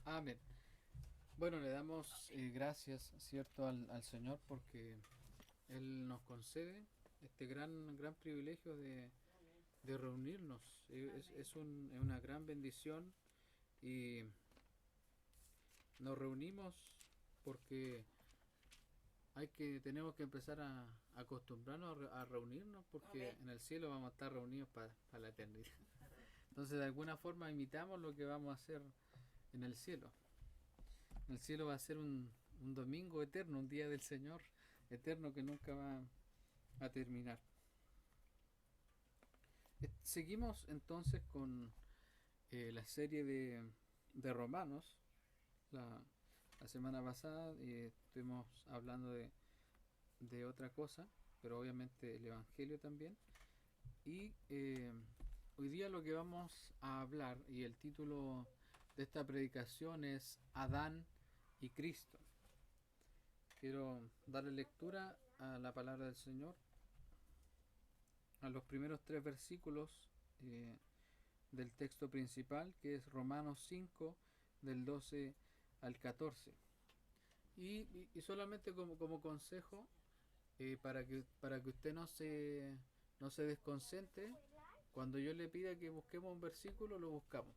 Amén. Bueno, le damos gracias, ¿cierto?, al Señor porque Él nos concede este gran privilegio de reunirnos. Es una gran bendición y nos reunimos porque tenemos que empezar a acostumbrarnos a reunirnos porque en el cielo vamos a estar reunidos para la eternidad. Entonces, de alguna forma imitamos lo que vamos a hacer en el cielo. El cielo va a ser un domingo eterno, un día del Señor eterno que nunca va a terminar. Seguimos entonces con la serie de Romanos. La semana pasada estuvimos hablando de otra cosa, pero obviamente el Evangelio también. Y hoy día lo que vamos a hablar, y el título de esta predicación es Adán y Cristo. Quiero darle lectura a la palabra del Señor, a los primeros 3 versículos del texto principal, que es Romanos 5, del 12 al 14. Y solamente como consejo, para que usted no se desconcentre, cuando yo le pida que busquemos un versículo, lo buscamos.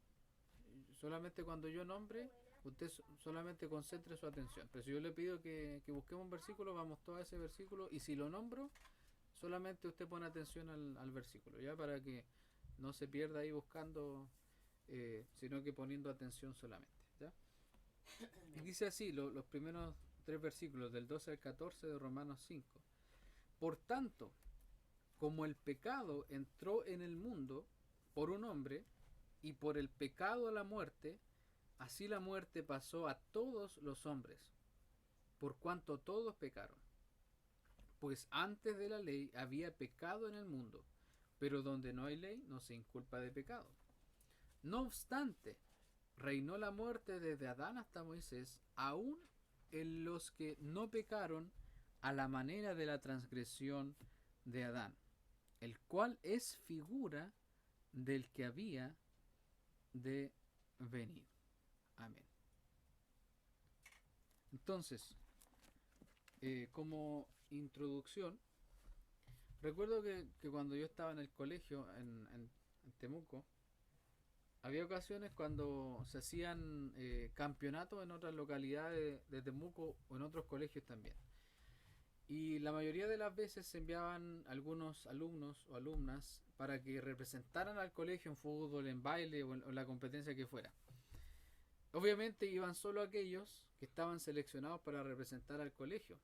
Solamente cuando yo nombre, usted solamente concentre su atención. Pero si yo le pido que busquemos un versículo, vamos todo a ese versículo, y si lo nombro, solamente usted pone atención al versículo, ya, para que no se pierda ahí buscando, sino que poniendo atención solamente, ¿ya? Y dice así los primeros 3 versículos, del 12 al 14 de Romanos 5. Por tanto, como el pecado entró en el mundo por un hombre, y por el pecado la muerte, así la muerte pasó a todos los hombres, por cuanto todos pecaron. Pues antes de la ley había pecado en el mundo, pero donde no hay ley no se inculpa de pecado. No obstante, reinó la muerte desde Adán hasta Moisés, aun en los que no pecaron a la manera de la transgresión de Adán, el cual es figura del que había de venir. Amén. Entonces, como introducción, recuerdo que cuando yo estaba en el colegio en Temuco, había ocasiones cuando se hacían campeonatos en otras localidades de Temuco o en otros colegios también. Y la mayoría de las veces se enviaban algunos alumnos o alumnas para que representaran al colegio en fútbol, en baile o en la competencia que fuera. Obviamente iban solo aquellos que estaban seleccionados para representar al colegio.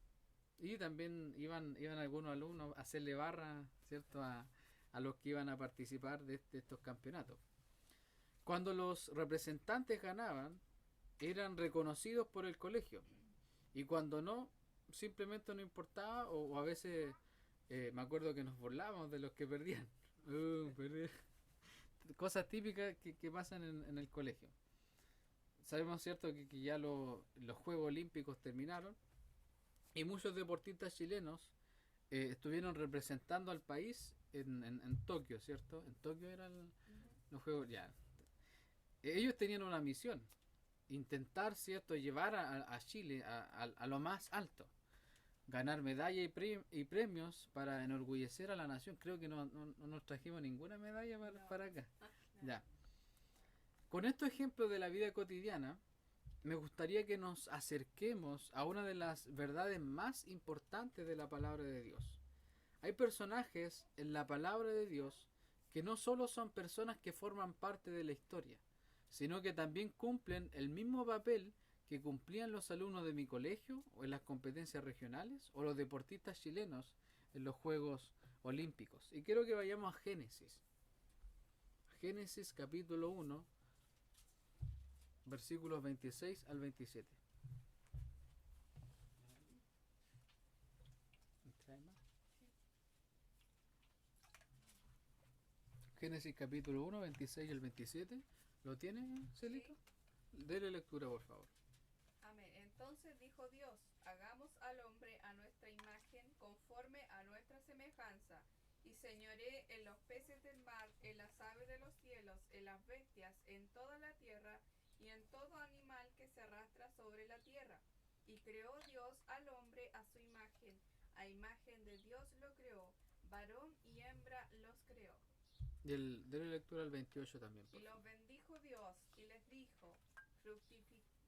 Y también iban algunos alumnos a hacerle barra, ¿cierto?, a los que iban a participar de estos campeonatos. Cuando los representantes ganaban, eran reconocidos por el colegio. Y cuando no, simplemente no importaba, o a veces me acuerdo que nos burlábamos de los que perdían. Perdí. Cosas típicas que pasan en el colegio. Sabemos, cierto, que ya los Juegos Olímpicos terminaron y muchos deportistas chilenos estuvieron representando al país en Tokio, ¿cierto? En Tokio eran los Juegos, ya. Ellos tenían una misión: intentar, ¿cierto?, llevar a Chile a lo más alto, ganar medallas y premios para enorgullecer a la nación. Creo que no nos trajimos ninguna medalla para acá. Ya. Con estos ejemplos de la vida cotidiana, me gustaría que nos acerquemos a una de las verdades más importantes de la palabra de Dios. Hay personajes en la palabra de Dios que no solo son personas que forman parte de la historia, sino que también cumplen el mismo papel que cumplían los alumnos de mi colegio o en las competencias regionales, o los deportistas chilenos en los Juegos Olímpicos. Y quiero que vayamos a Génesis. Génesis capítulo 1, versículos 26 al 27. Génesis capítulo 1, 26 al 27. ¿Lo tiene, Celito? Sí. Dele lectura, por favor. Amén. Entonces dijo Dios: hagamos al hombre a nuestra imagen, conforme a nuestra semejanza, y señoré en los peces del mar, en las aves de los cielos, en las bestias, en toda la tierra, y en todo animal que se arrastra sobre la tierra. Y creó Dios al hombre a su imagen de Dios lo creó, varón y hembra los creó. De la lectura al 28 también, Y por los favor. bendijo Dios, y les dijo,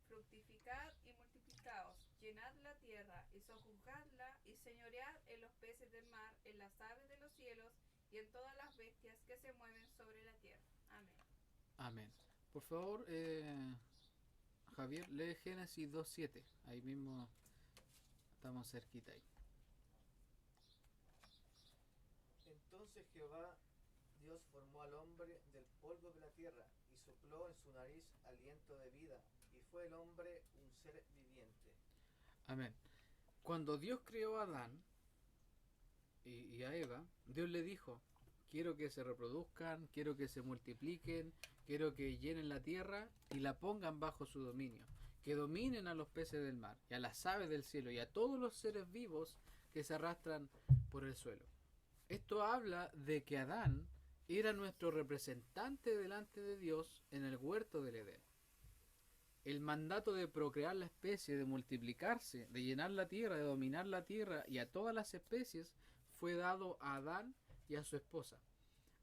fructificad y multiplicaos, llenad la tierra, y sojuzgadla, y señoread en los peces del mar, en las aves de los cielos, y en todas las bestias que se mueven sobre la tierra. Amén. Amén. Por favor, Javier, lee Génesis 2:7. Ahí mismo estamos cerquita ahí. Entonces Jehová Dios formó al hombre del polvo de la tierra y sopló en su nariz aliento de vida, y fue el hombre un ser viviente. Amén. Cuando Dios creó a Adán y a Eva, Dios le dijo, quiero que se reproduzcan, quiero que se multipliquen, quiero que llenen la tierra y la pongan bajo su dominio, que dominen a los peces del mar y a las aves del cielo y a todos los seres vivos que se arrastran por el suelo. Esto habla de que Adán era nuestro representante delante de Dios en el huerto del Edén. El mandato de procrear la especie, de multiplicarse, de llenar la tierra, de dominar la tierra y a todas las especies fue dado a Adán y a su esposa.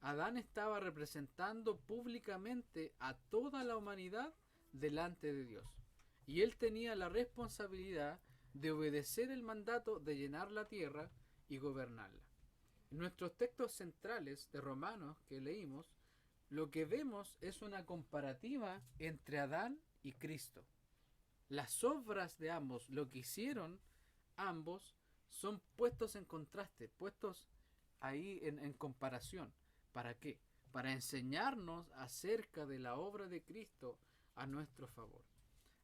Adán estaba representando públicamente a toda la humanidad delante de Dios. Y él tenía la responsabilidad de obedecer el mandato de llenar la tierra y gobernarla. En nuestros textos centrales de Romanos que leímos, lo que vemos es una comparativa entre Adán y Cristo. Las obras de ambos, lo que hicieron ambos, son puestos en contraste, puestos ahí en comparación. ¿Para qué? Para enseñarnos acerca de la obra de Cristo a nuestro favor.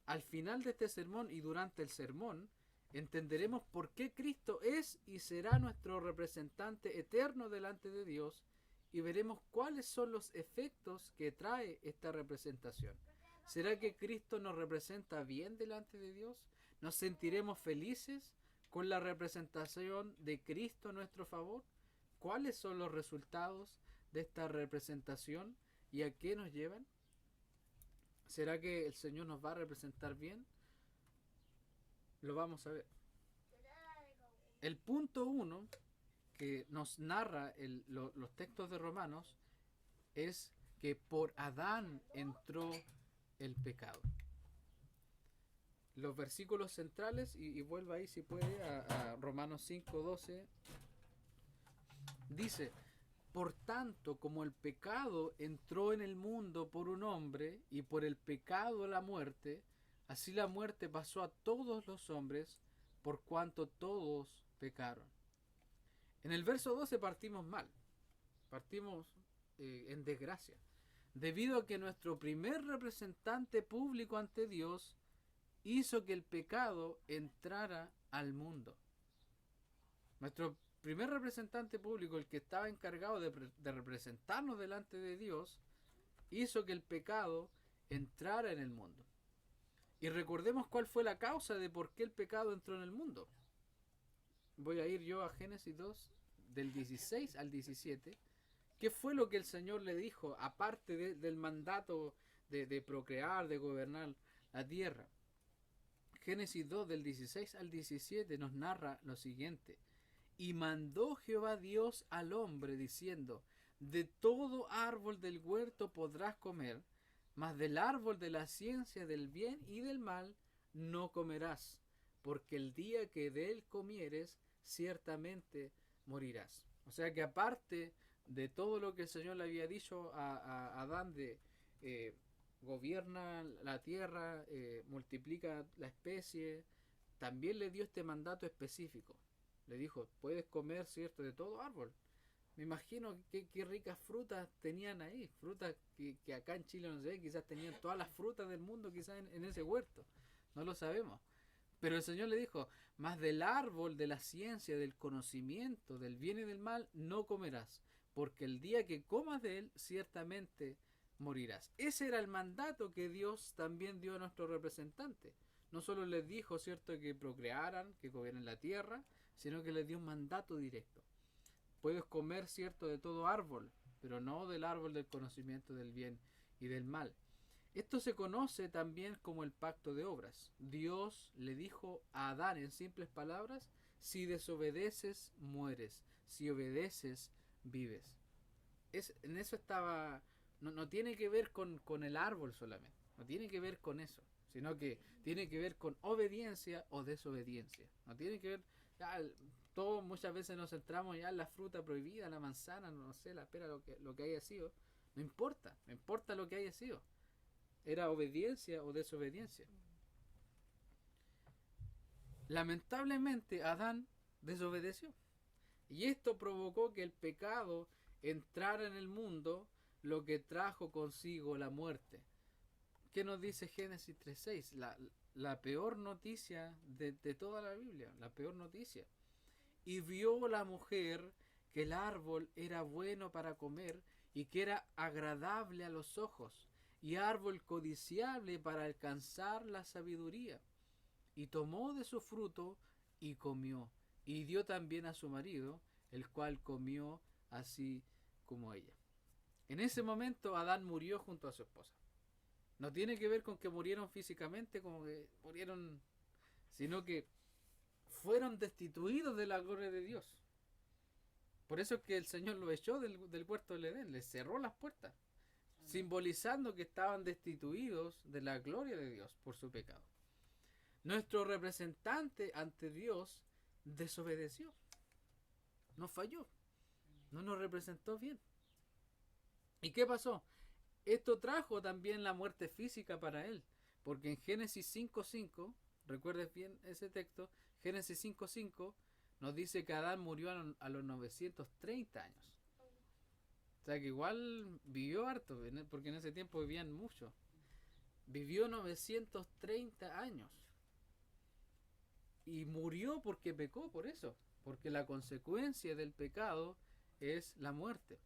Al final de este sermón y durante el sermón, entenderemos por qué Cristo es y será nuestro representante eterno delante de Dios y veremos cuáles son los efectos que trae esta representación. ¿Será que Cristo nos representa bien delante de Dios? ¿Nos sentiremos felices con la representación de Cristo a nuestro favor? ¿Cuáles son los resultados de esta representación y a qué nos llevan? ¿Será que el Señor nos va a representar bien? Lo vamos a ver. El punto 1 que nos narra los textos de Romanos es que por Adán entró el pecado. Los versículos centrales, y vuelva ahí si puede a Romanos 5:12, dice, por tanto, como el pecado entró en el mundo por un hombre, y por el pecado la muerte, así la muerte pasó a todos los hombres, por cuanto todos pecaron. En el verso 12 partimos mal, partimos en desgracia, debido a que nuestro primer representante público ante Dios hizo que el pecado entrara al mundo. Nuestro primer representante público, el que estaba encargado de representarnos delante de Dios, hizo que el pecado entrara en el mundo. Y recordemos cuál fue la causa de por qué el pecado entró en el mundo. Voy a ir yo a Génesis 2, del 16 al 17. ¿Qué fue lo que el Señor le dijo, aparte del mandato de procrear, de gobernar la tierra? Génesis 2, del 16 al 17, nos narra lo siguiente. Y mandó Jehová Dios al hombre, diciendo, de todo árbol del huerto podrás comer, mas del árbol de la ciencia del bien y del mal no comerás, porque el día que de él comieres, ciertamente morirás. O sea que aparte de todo lo que el Señor le había dicho a Adán de gobierna la tierra, multiplica la especie, también le dio este mandato específico. Le dijo, puedes comer, cierto, de todo árbol. Me imagino qué ricas frutas tenían ahí. Frutas que acá en Chile no sé, quizás tenían todas las frutas del mundo quizás en ese huerto. No lo sabemos. Pero el Señor le dijo, mas del árbol de la ciencia, del conocimiento, del bien y del mal, no comerás, porque el día que comas de él, ciertamente morirás. Ese era el mandato que Dios también dio a nuestro representante. No solo les dijo, cierto, que procrearan, que gobiernen la tierra, sino que les dio un mandato directo. puedes comer, cierto, de todo árbol, pero no del árbol del conocimiento del bien y del mal. Esto se conoce también como el pacto de obras. Dios le dijo a Adán en simples palabras: si desobedeces, mueres; si obedeces, vives. En eso estaba. No tiene que ver con el árbol solamente, no tiene que ver con eso, sino que tiene que ver con obediencia o desobediencia. No tiene que ver. Ya, todos muchas veces nos centramos ya en la fruta prohibida, la manzana, no sé, la pera, lo que haya sido. No importa lo que haya sido. Era obediencia o desobediencia. Lamentablemente Adán desobedeció. Y esto provocó que el pecado entrara en el mundo, lo que trajo consigo la muerte. ¿Qué nos dice Génesis 3:6? La peor noticia de toda la Biblia, la peor noticia. Y vio la mujer que el árbol era bueno para comer y que era agradable a los ojos, y árbol codiciable para alcanzar la sabiduría. Y tomó de su fruto y comió, y dio también a su marido, el cual comió así como ella. En ese momento Adán murió junto a su esposa. No tiene que ver con que murieron físicamente, como que murieron, sino que fueron destituidos de la gloria de Dios. Por eso es que el Señor lo echó del huerto del Edén, les cerró las puertas, simbolizando que estaban destituidos de la gloria de Dios por su pecado. Nuestro representante ante Dios desobedeció, nos falló, no nos representó bien. ¿Y qué pasó? Esto trajo también la muerte física para él, porque en Génesis 5:5, recuerdes bien ese texto, Génesis 5:5 nos dice que Adán murió a los 930 años. O sea que igual vivió harto, porque en ese tiempo vivían mucho. Vivió 930 años. Y murió porque pecó, por eso. Porque la consecuencia del pecado es la muerte.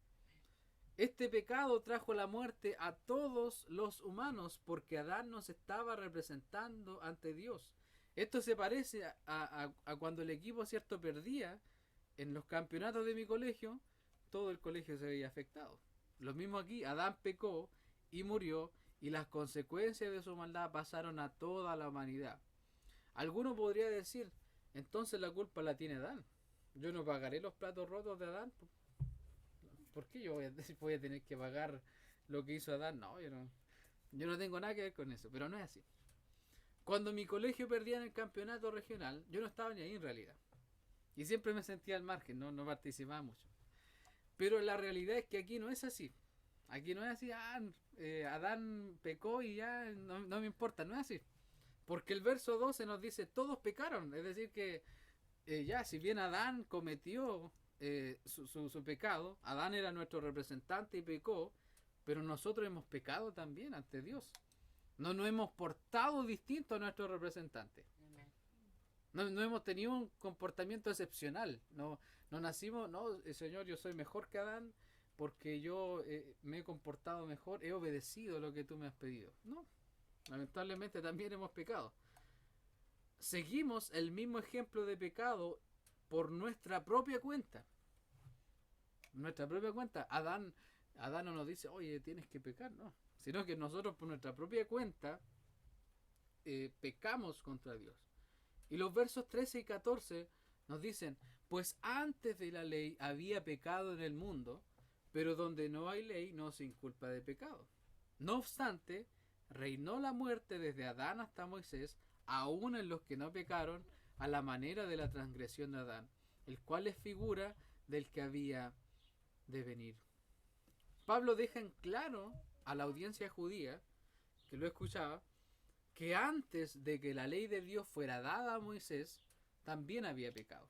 Este pecado trajo la muerte a todos los humanos, porque Adán nos estaba representando ante Dios. Esto se parece a cuando el equipo, cierto, perdía en los campeonatos de mi colegio. Todo el colegio se veía afectado. Lo mismo aquí, Adán pecó y murió, y las consecuencias de su maldad pasaron a toda la humanidad. Alguno podría decir: entonces la culpa la tiene Adán. Yo no pagaré los platos rotos de Adán. ¿Por qué yo voy a tener que pagar lo que hizo Adán? No, yo no tengo nada que ver con eso, pero no es así. Cuando mi colegio perdía en el campeonato regional, yo no estaba ni ahí en realidad. Y siempre me sentía al margen, no participaba mucho. Pero la realidad es que aquí no es así. Aquí no es así: Adán pecó y ya no me importa, no es así. Porque el verso 12 nos dice: todos pecaron. Es decir que ya, si bien Adán cometió su pecado, Adán era nuestro representante y pecó, pero nosotros hemos pecado también ante Dios. No nos hemos portado distinto a nuestro representante. No hemos tenido un comportamiento excepcional. No nacimos: no, Señor, yo soy mejor que Adán porque yo me he comportado mejor, he obedecido lo que tú me has pedido. No, lamentablemente también hemos pecado. Seguimos el mismo ejemplo de pecado por nuestra propia cuenta. Nuestra propia cuenta. Adán no nos dice: oye, tienes que pecar, no. Sino que nosotros por nuestra propia cuenta pecamos contra Dios. Y los versos 13 y 14 nos dicen: pues antes de la ley había pecado en el mundo, pero donde no hay ley no se inculpa de pecado. No obstante, reinó la muerte desde Adán hasta Moisés, aún en los que no pecaron, a la manera de la transgresión de Adán, el cual es figura del que había de venir. Pablo deja en claro a la audiencia judía que lo escuchaba que antes de que la ley de Dios fuera dada a Moisés, también había pecado.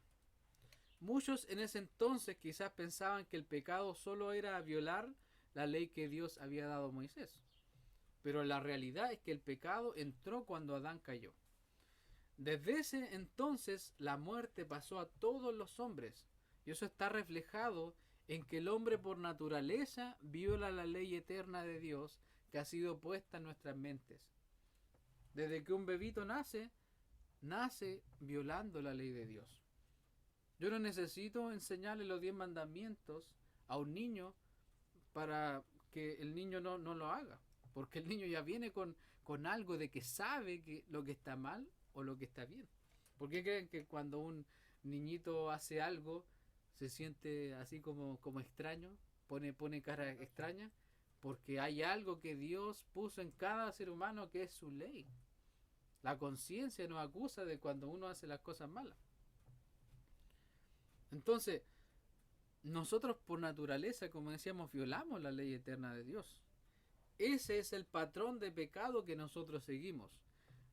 Muchos en ese entonces quizás pensaban que el pecado solo era violar la ley que Dios había dado a Moisés. Pero la realidad es que el pecado entró cuando Adán cayó. Desde ese entonces la muerte pasó a todos los hombres, y eso está reflejado en que el hombre por naturaleza viola la ley eterna de Dios que ha sido puesta en nuestras mentes. Desde que un bebito nace violando la ley de Dios. Yo no necesito enseñarle los 10 mandamientos a un niño para que el niño no lo haga. Porque el niño ya viene con algo de que sabe que lo que está mal o lo que está bien. ¿Por qué creen que cuando un niñito hace algo se siente así como extraño? Pone cara extraña. Porque hay algo que Dios puso en cada ser humano que es su ley. La conciencia nos acusa de cuando uno hace las cosas malas. Entonces, nosotros por naturaleza, como decíamos, violamos la ley eterna de Dios. Ese es el patrón de pecado que nosotros seguimos.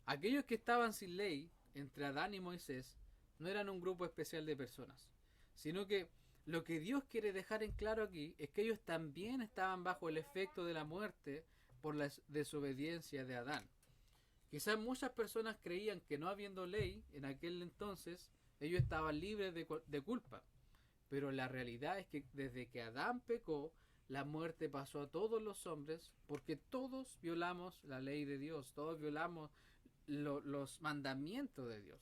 Aquellos que estaban sin ley, entre Adán y Moisés, no eran un grupo especial de personas, sino que lo que Dios quiere dejar en claro aquí es que ellos también estaban bajo el efecto de la muerte por la desobediencia de Adán. Quizás muchas personas creían que no habiendo ley en aquel entonces, ellos estaban libres de culpa. Pero la realidad es que desde que Adán pecó, la muerte pasó a todos los hombres porque todos violamos la ley de Dios, todos violamos los mandamientos de Dios.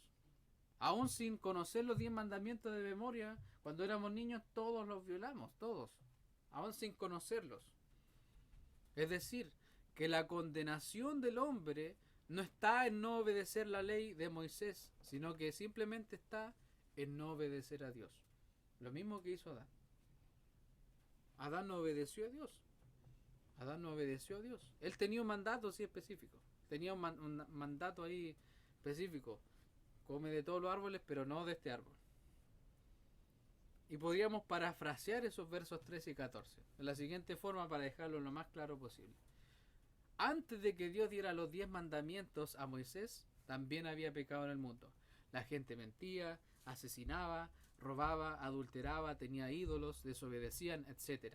Aún sin conocer los 10 mandamientos de memoria, cuando éramos niños todos los violamos, todos, aún sin conocerlos. Es decir, que la condenación del hombre no está en no obedecer la ley de Moisés, sino que simplemente está en no obedecer a Dios. Lo mismo que hizo Adán. Adán no obedeció a Dios. Adán no obedeció a Dios. Él tenía un mandato así específico. Tenía un mandato ahí específico. Come de todos los árboles, pero no de este árbol. Y podríamos parafrasear esos versos 13 y 14 de la siguiente forma para dejarlo lo más claro posible. Antes de que Dios diera los 10 mandamientos a Moisés, también había pecado en el mundo. La gente mentía, asesinaba, robaba, adulteraba, tenía ídolos, desobedecían, etc.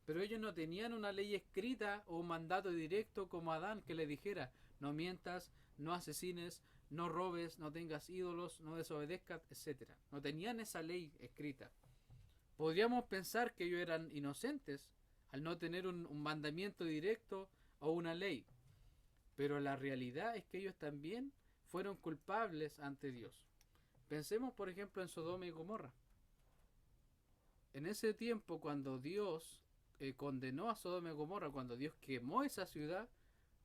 Pero ellos no tenían una ley escrita o un mandato directo como Adán que le dijera: no mientas, no asesines, no robes, no tengas ídolos, no desobedezcas, etc. No tenían esa ley escrita. Podríamos pensar que ellos eran inocentes al no tener un mandamiento directo o una ley. Pero la realidad es que ellos también fueron culpables ante Dios. Pensemos, por ejemplo, en Sodoma y Gomorra. En ese tiempo, cuando Dios condenó a Sodoma y Gomorra, cuando Dios quemó esa ciudad,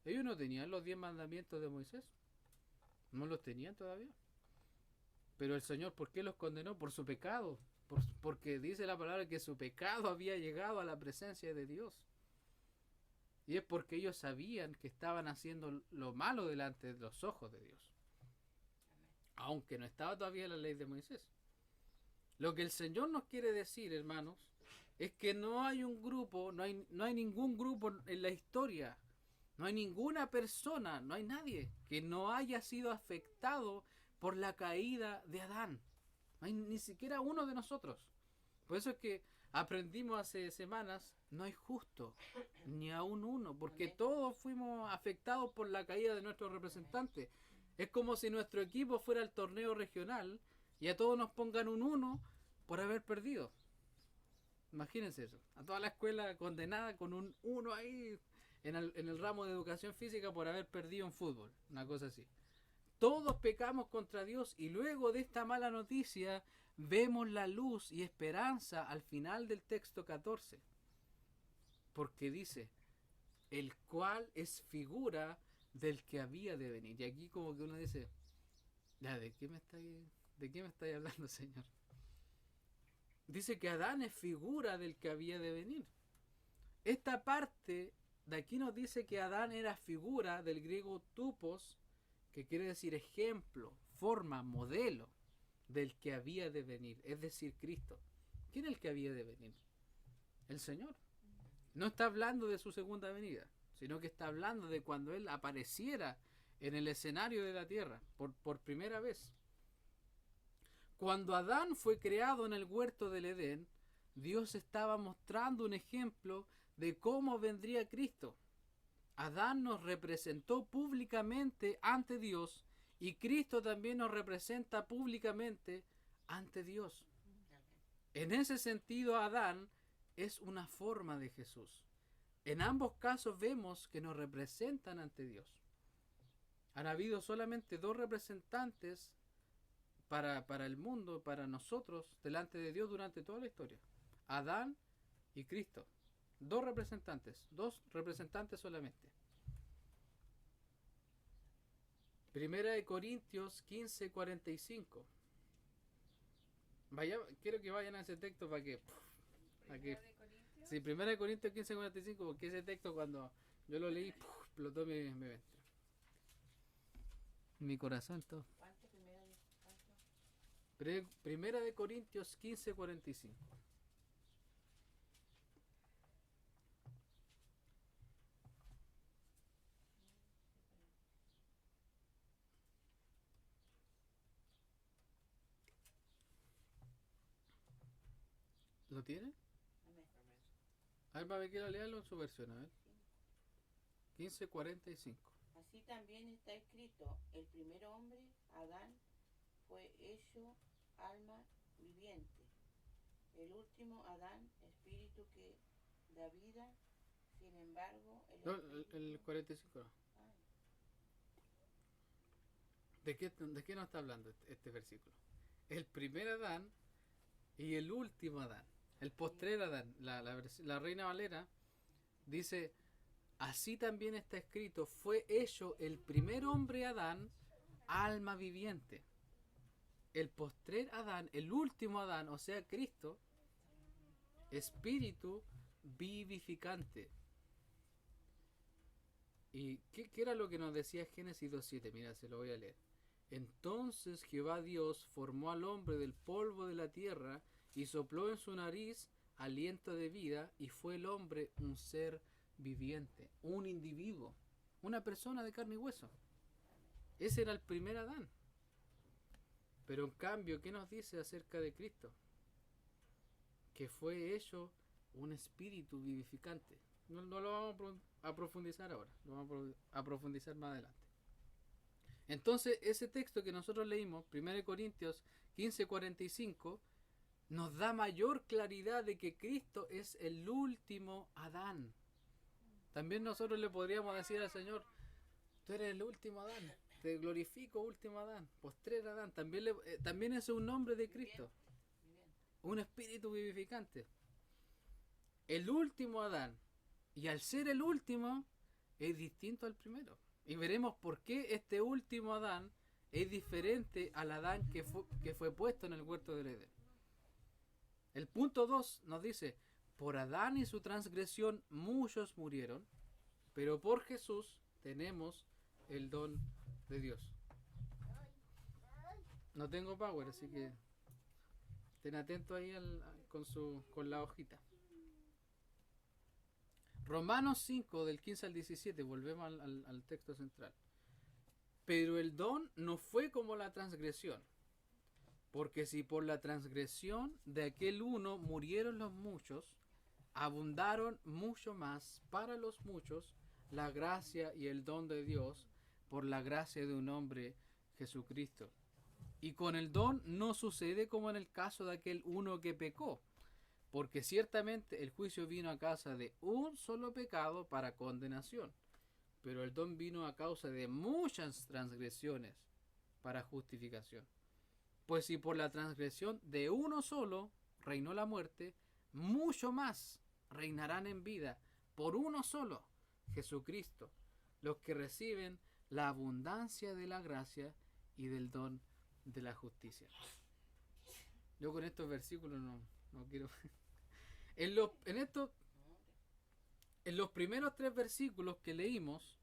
ellos no tenían los 10 mandamientos de Moisés. No los tenían todavía. Pero el Señor, ¿por qué los condenó? Por su pecado. Porque dice la palabra que su pecado había llegado a la presencia de Dios. Y es porque ellos sabían que estaban haciendo lo malo delante de los ojos de Dios. Aunque no estaba todavía la ley de Moisés. Lo que el Señor nos quiere decir, hermanos, es que no hay un grupo, no hay ningún grupo en la historia, no hay ninguna persona, no hay nadie que no haya sido afectado por la caída de Adán. No hay ni siquiera uno de nosotros. Por eso es que aprendimos hace semanas, no hay justo, ni aún uno, porque todos fuimos afectados por la caída de nuestro representante. Es como si nuestro equipo fuera el torneo regional y a todos nos pongan un 1 por haber perdido. Imagínense eso. A toda la escuela condenada con un 1 ahí en el ramo de educación física por haber perdido en fútbol. Una cosa así. Todos pecamos contra Dios y luego de esta mala noticia vemos la luz y esperanza al final del texto 14. Porque dice, el cual es figura del que había de venir. Y aquí como que uno dice, ¿de qué me estáis hablando, Señor? Dice que Adán es figura del que había de venir. Esta parte de aquí nos dice que Adán era figura del griego tupos, que quiere decir ejemplo, forma, modelo del que había de venir, es decir, Cristo. ¿Quién es el que había de venir? El Señor. No está hablando de su segunda venida, sino que está hablando de cuando Él apareciera en el escenario de la tierra por primera vez. Cuando Adán fue creado en el huerto del Edén, Dios estaba mostrando un ejemplo de cómo vendría Cristo. Adán nos representó públicamente ante Dios y Cristo también nos representa públicamente ante Dios. En ese sentido, Adán es una forma de Jesús. En ambos casos vemos que nos representan ante Dios. Han habido solamente 2 representantes para el mundo, para nosotros, delante de Dios durante toda la historia. Adán y Cristo. Dos representantes solamente. Primera de Corintios 15:45. Quiero que vayan a ese texto para que... Primera de Corintios. Sí, Primera de Corintios 15:45, porque ese texto cuando yo lo leí, explotó mi mente. Mi corazón todo. ¿Cuánto primero de cuánto? Primera de Corintios 15:45. ¿Lo tiene? Amén. A ver, para que quiera leerlo en su versión, a ver. 15:45. Así también está escrito, el primer hombre, Adán, fue hecho alma viviente. El último Adán, espíritu que da vida. Sin embargo, No, espíritu... el 45 no. Ay, ¿De qué nos está hablando este versículo? El primer Adán y el último Adán. El postrer Adán. La Reina Valera dice, así también está escrito, fue hecho el primer hombre Adán, alma viviente. El postrer Adán, el último Adán, o sea, Cristo, espíritu vivificante. ¿Y qué era lo que nos decía Génesis 2:7? Mira, se lo voy a leer. Entonces Jehová Dios formó al hombre del polvo de la tierra y sopló en su nariz aliento de vida, y fue el hombre un ser viviente, un individuo, una persona de carne y hueso. Ese era el primer Adán. Pero en cambio, ¿qué nos dice acerca de Cristo? Que fue hecho un espíritu vivificante. No lo vamos a profundizar ahora, lo vamos a profundizar más adelante. Entonces, ese texto que nosotros leímos, 1 Corintios 15:45, nos da mayor claridad de que Cristo es el último Adán. También nosotros le podríamos decir al Señor, tú eres el último Adán, te glorifico, último Adán, postrer Adán. También es un nombre de Cristo, un espíritu vivificante. El último Adán, y al ser el último, es distinto al primero. Y veremos por qué este último Adán es diferente al Adán que fue puesto en el huerto del Edén. El punto 2 nos dice, por Adán y su transgresión muchos murieron, pero por Jesús tenemos el don de Dios. No tengo power, así que estén atentos ahí con la hojita. Romanos 5, del 15 al 17, volvemos al texto central. Pero el don no fue como la transgresión. Porque si por la transgresión de aquel uno murieron los muchos, abundaron mucho más para los muchos la gracia y el don de Dios por la gracia de un hombre, Jesucristo. Y con el don no sucede como en el caso de aquel uno que pecó, porque ciertamente el juicio vino a causa de un solo pecado para condenación, pero el don vino a causa de muchas transgresiones para justificación. Pues si por la transgresión de uno solo reinó la muerte, mucho más reinarán en vida por uno solo, Jesucristo, los que reciben la abundancia de la gracia y del don de la justicia. Yo con estos versículos no quiero... En los primeros 3 versículos que leímos,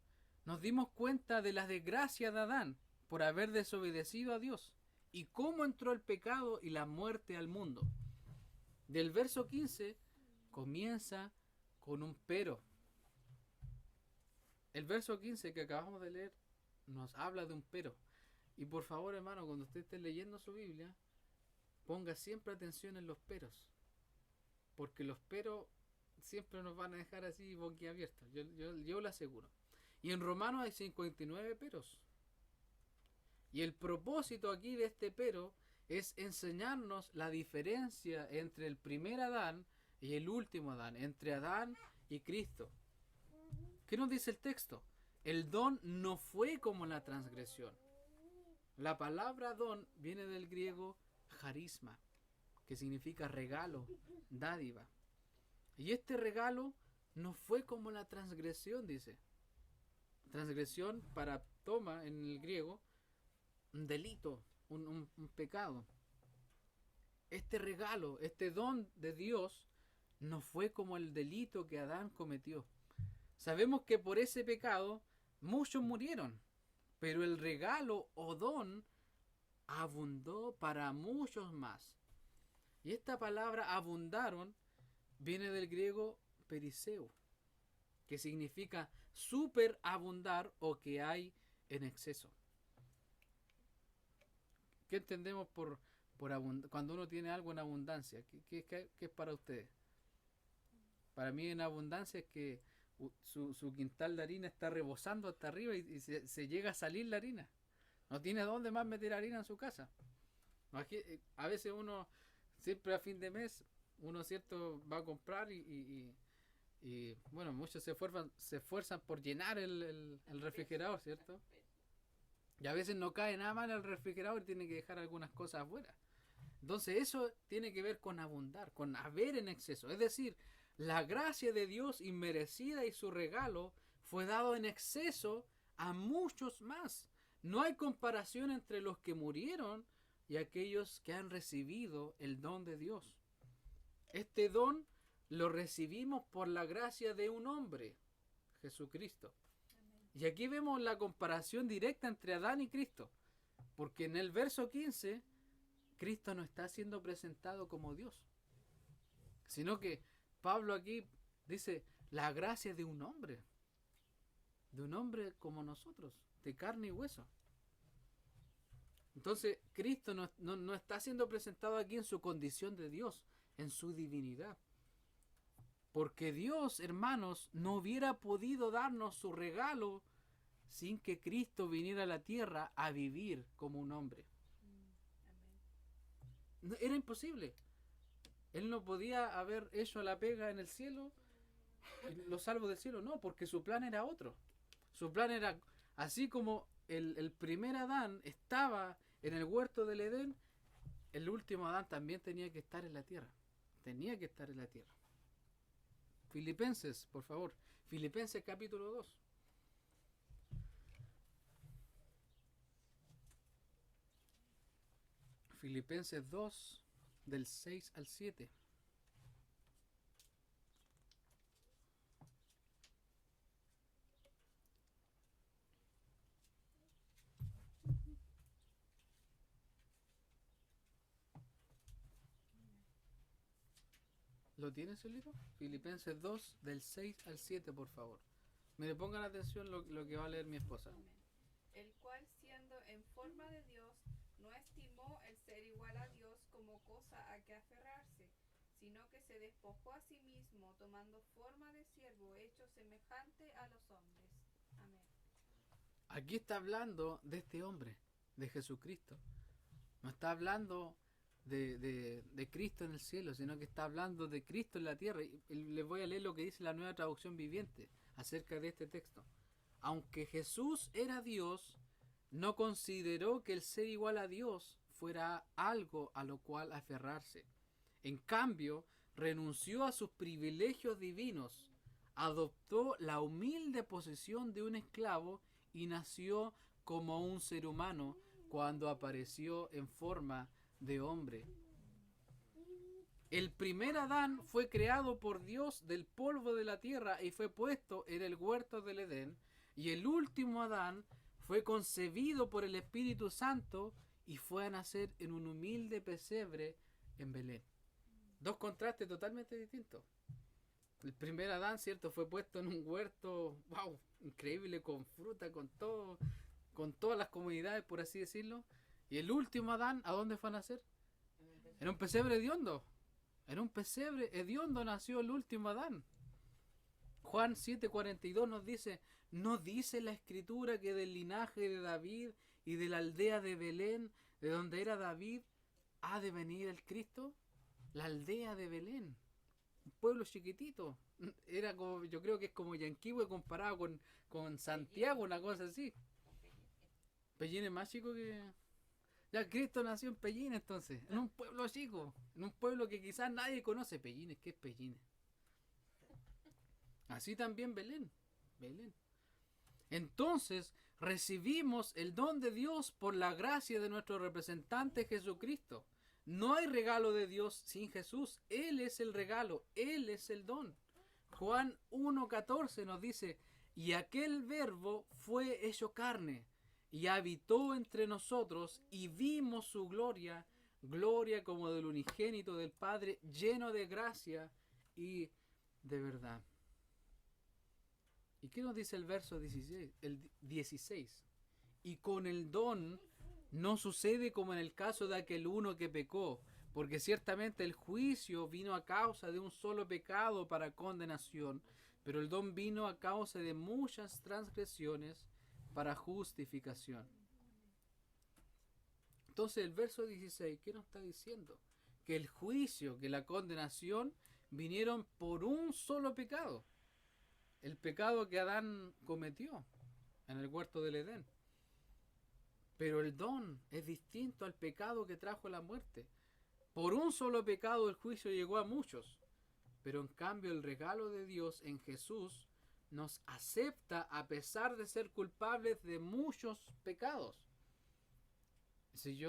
nos dimos cuenta de la desgracia de Adán por haber desobedecido a Dios y cómo entró el pecado y la muerte al mundo. Del verso 15 comienza con un pero. El verso 15 que acabamos de leer nos habla de un pero. Y por favor, hermano, cuando usted esté leyendo su Biblia, ponga siempre atención en los peros. Porque los peros siempre nos van a dejar así boquiabiertos. Yo lo aseguro. Y en Romanos hay 59 peros. Y el propósito aquí de este pero es enseñarnos la diferencia entre el primer Adán y el último Adán, entre Adán y Cristo. ¿Qué nos dice el texto? El don no fue como la transgresión. La palabra don viene del griego charisma, que significa regalo, dádiva. Y este regalo no fue como la transgresión, dice. Transgresión para toma en el griego, un delito, un pecado. Este regalo, este don de Dios, no fue como el delito que Adán cometió. Sabemos que por ese pecado muchos murieron, pero el regalo o don abundó para muchos más. Y esta palabra abundaron viene del griego periseo, que significa superabundar o que hay en exceso. ¿Qué entendemos por cuando uno tiene algo en abundancia? ¿Qué es para ustedes? Para mí en abundancia es que su quintal de harina está rebosando hasta arriba y se llega a salir la harina. No tiene dónde más meter harina en su casa. A veces uno, siempre a fin de mes, uno cierto va a comprar y bueno, muchos se esfuerzan por llenar el refrigerador, ¿cierto? Y a veces no cae nada más en el refrigerador y tiene que dejar algunas cosas afuera. Entonces eso tiene que ver con abundar, con haber en exceso. Es decir, la gracia de Dios inmerecida y su regalo fue dado en exceso a muchos más. No hay comparación entre los que murieron y aquellos que han recibido el don de Dios. Este don lo recibimos por la gracia de un hombre, Jesucristo. Y aquí vemos la comparación directa entre Adán y Cristo. Porque en el verso 15, Cristo no está siendo presentado como Dios. Sino que Pablo aquí dice la gracia de un hombre. De un hombre como nosotros, de carne y hueso. Entonces, Cristo no está siendo presentado aquí en su condición de Dios, en su divinidad. Porque Dios, hermanos, no hubiera podido darnos su regalo sin que Cristo viniera a la tierra a vivir como un hombre. Era imposible. Él no podía haber hecho la pega en el cielo, los salvos del cielo, no, porque su plan era otro. Su plan era, así como el primer Adán estaba en el huerto del Edén, el último Adán también tenía que estar en la tierra. Tenía que estar en la tierra. Filipenses, por favor. Filipenses capítulo 2. Filipenses 2, del 6 al 7. ¿Lo tienes el libro? Filipenses 2, del 6 al 7, por favor. Me pongan atención lo que va a leer mi esposa. Amén. El cual, siendo en forma de Dios, no estimó el ser igual a Dios como cosa a que aferrarse, sino que se despojó a sí mismo, tomando forma de siervo, hecho semejante a los hombres. Amén. Aquí está hablando de este hombre, de Jesucristo. No está hablando de Cristo en el cielo, sino que está hablando de Cristo en la tierra. Y les voy a leer lo que dice la Nueva Traducción Viviente acerca de este texto. Aunque Jesús era Dios, no consideró que el ser igual a Dios fuera algo a lo cual aferrarse. En cambio, renunció a sus privilegios divinos, adoptó la humilde posición de un esclavo y nació como un ser humano cuando apareció en forma de hombre. El primer Adán fue creado por Dios del polvo de la tierra y fue puesto en el huerto del Edén. Y el último Adán fue concebido por el Espíritu Santo y fue a nacer en un humilde pesebre en Belén. Dos contrastes totalmente distintos. El primer Adán, cierto, fue puesto en un huerto, wow, increíble, con fruta, con todo, con todas las comodidades, por así decirlo. Y el último Adán, ¿a dónde fue a nacer? En un pesebre hediondo. En un pesebre hediondo nació el último Adán. Juan 7:42 nos dice, ¿no dice la Escritura que del linaje de David y de la aldea de Belén, de donde era David, ha de venir el Cristo? La aldea de Belén, un pueblo chiquitito. Era como, yo creo que es como Yanquihue comparado con Santiago, una cosa así. Pellín es más chico Ya Cristo nació en Pellín entonces, en un pueblo chico, en un pueblo que quizás nadie conoce. Pellines, ¿qué es Pellines? Así también Belén, Belén. Entonces recibimos el don de Dios por la gracia de nuestro representante Jesucristo. No hay regalo de Dios sin Jesús. Él es el regalo, Él es el don. Juan 1:14 nos dice, y aquel verbo fue hecho carne y habitó entre nosotros y vimos su gloria, gloria como del unigénito del Padre, lleno de gracia y de verdad. ¿Y qué nos dice el verso 16? El 16. Y con el don no sucede como en el caso de aquel uno que pecó, porque ciertamente el juicio vino a causa de un solo pecado para condenación, pero el don vino a causa de muchas transgresiones para justificación. Entonces el verso 16, ¿qué nos está diciendo? Que el juicio, que la condenación vinieron por un solo pecado. El pecado que Adán cometió en el huerto del Edén. Pero el don es distinto al pecado que trajo la muerte. Por un solo pecado el juicio llegó a muchos, pero en cambio el regalo de Dios en Jesús nos acepta a pesar de ser culpables de muchos pecados. Si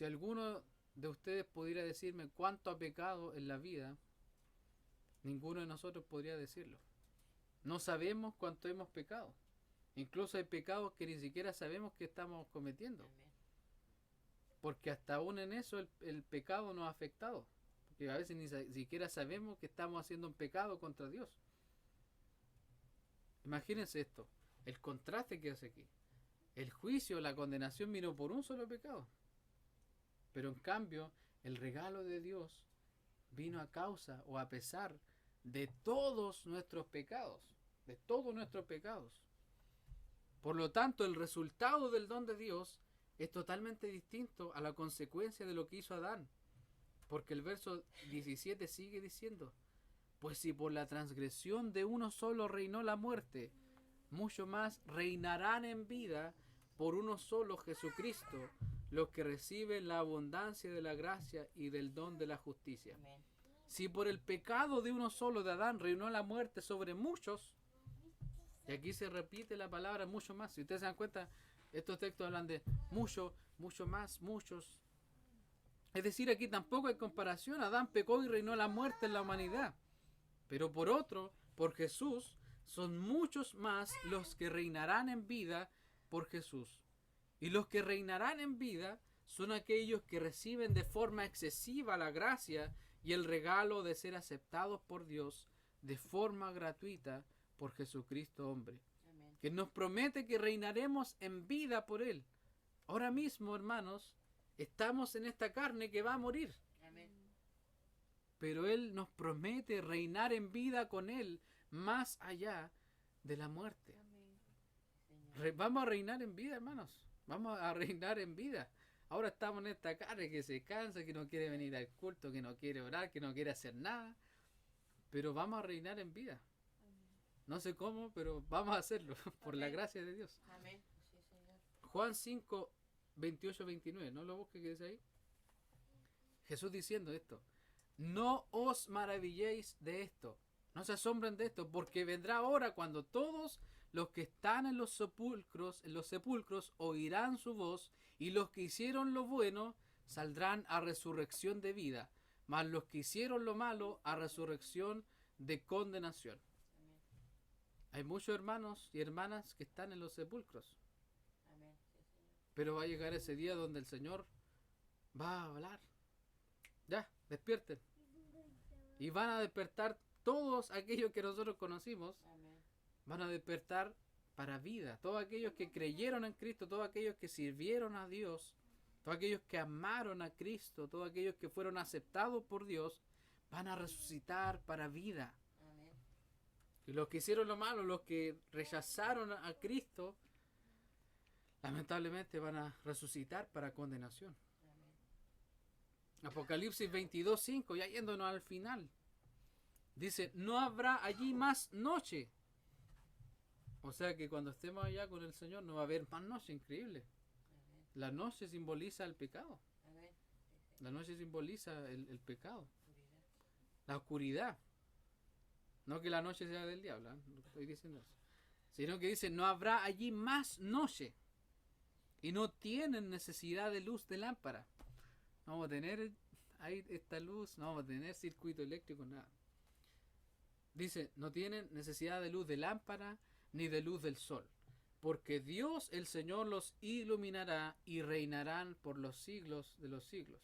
alguno de ustedes pudiera decirme cuánto ha pecado en la vida, ninguno de nosotros podría decirlo. No sabemos cuánto hemos pecado. Incluso hay pecados que ni siquiera sabemos que estamos cometiendo. Porque hasta aún en eso el pecado nos ha afectado. Porque a veces ni siquiera sabemos que estamos haciendo un pecado contra Dios. Imagínense esto, el contraste que hace aquí. El juicio, la condenación vino por un solo pecado. Pero en cambio, el regalo de Dios vino a causa o a pesar de todos nuestros pecados. De todos nuestros pecados. Por lo tanto, el resultado del don de Dios es totalmente distinto a la consecuencia de lo que hizo Adán. Porque el verso 17 sigue diciendo, pues si por la transgresión de uno solo reinó la muerte, mucho más reinarán en vida por uno solo, Jesucristo, los que reciben la abundancia de la gracia y del don de la justicia. Amén. Si por el pecado de uno solo de Adán reinó la muerte sobre muchos, y aquí se repite la palabra mucho más. Si ustedes se dan cuenta, estos textos hablan de mucho, mucho más, muchos. Es decir, aquí tampoco hay comparación. Adán pecó y reinó la muerte en la humanidad. Pero por otro, por Jesús, son muchos más los que reinarán en vida por Jesús. Y los que reinarán en vida son aquellos que reciben de forma excesiva la gracia y el regalo de ser aceptados por Dios de forma gratuita por Jesucristo hombre, Amén. que nos promete que reinaremos en vida por Él. Ahora mismo, hermanos, estamos en esta carne que va a morir, Amén. pero Él nos promete reinar en vida con Él más allá de la muerte. Señor. Vamos a reinar en vida, hermanos, vamos a reinar en vida. Ahora estamos en esta carne que se cansa, que no quiere venir al culto, que no quiere orar, que no quiere hacer nada, pero vamos a reinar en vida. No sé cómo, pero vamos a hacerlo por la gracia de Dios. Amén. Sí, Señor. Juan 5, 28, 29. No lo busque, que dice ahí. Jesús diciendo esto. No os maravilléis de esto. No se asombren de esto, porque vendrá hora cuando todos los que están en los sepulcros oirán su voz, y los que hicieron lo bueno saldrán a resurrección de vida, mas los que hicieron lo malo a resurrección de condenación. Amén. Hay muchos hermanos y hermanas que están en los sepulcros, Amén. Sí, Señor. pero va a llegar ese día donde el Señor va a hablar. Ya, despierten. Y van a despertar todos aquellos que nosotros conocimos, Amén. van a despertar para vida. Todos aquellos que creyeron en Cristo, todos aquellos que sirvieron a Dios, todos aquellos que amaron a Cristo, todos aquellos que fueron aceptados por Dios, van a resucitar para vida. Amén. Y los que hicieron lo malo, los que rechazaron a Cristo, lamentablemente van a resucitar para condenación. Amén. Apocalipsis 22:5, ya yéndonos al final. Dice, no habrá allí más noche. O sea que cuando estemos allá con el Señor no va a haber más noche, increíble. Amén. La noche simboliza el pecado. Amén. Sí, La noche simboliza el pecado, Señor. la oscuridad. No que la noche sea del diablo, ¿eh? No estoy diciendo eso. Sino que dice, no habrá allí más noche. Y no tienen necesidad de luz de lámpara. No vamos a tener ahí esta luz, no vamos a tener circuito eléctrico, nada. Dice, no tienen necesidad de luz de lámpara ni de luz del sol. Porque Dios el Señor los iluminará y reinarán por los siglos de los siglos.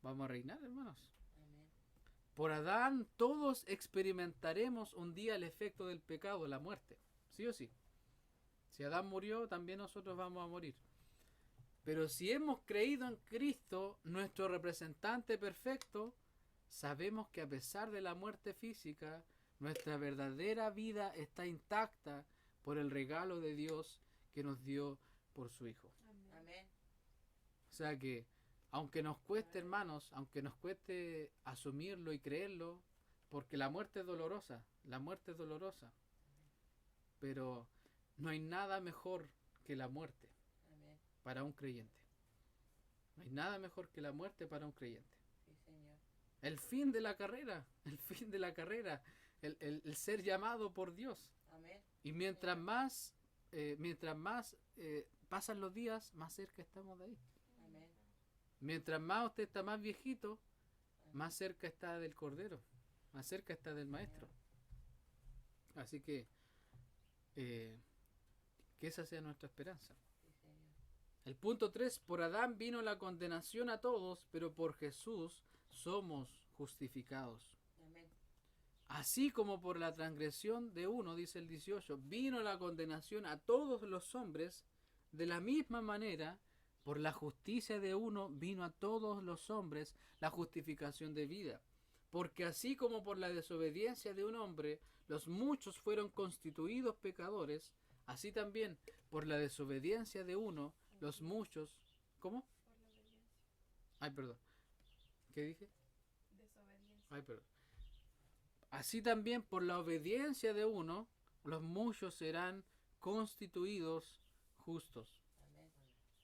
Vamos a reinar, hermanos. Amén. Por Adán todos experimentaremos un día el efecto del pecado, la muerte. ¿Sí o sí? Si Adán murió, también nosotros vamos a morir. Pero si hemos creído en Cristo, nuestro representante perfecto, sabemos que a pesar de la muerte física, nuestra verdadera vida está intacta por el regalo de Dios que nos dio por su Hijo. Amén. Amén. O sea que, aunque nos cueste, hermanos, aunque nos cueste asumirlo y creerlo, porque la muerte es dolorosa, pero no hay nada mejor que la muerte Amén. para un creyente. No hay nada mejor que la muerte para un creyente. Sí, Señor. El fin de la carrera, el ser llamado por Dios. Amén. Y mientras más pasan los días, más cerca estamos de ahí. Amén. Mientras más usted está más viejito, más cerca está del Cordero, más cerca está del Maestro. Así que esa sea nuestra esperanza. Sí, Señor. El punto 3, por Adán vino la condenación a todos, pero por Jesús somos justificados. Amén. Así como por la transgresión de uno, dice el 18, vino la condenación a todos los hombres, de la misma manera, por la justicia de uno vino a todos los hombres la justificación de vida. Porque así como por la desobediencia de un hombre los muchos fueron constituidos pecadores, así también por la desobediencia de uno los muchos... ¿Cómo? Por la obediencia. Ay, perdón. ¿Qué dije? Desobediencia. Ay, perdón. Así también por la obediencia de uno, los muchos serán constituidos justos. Amén.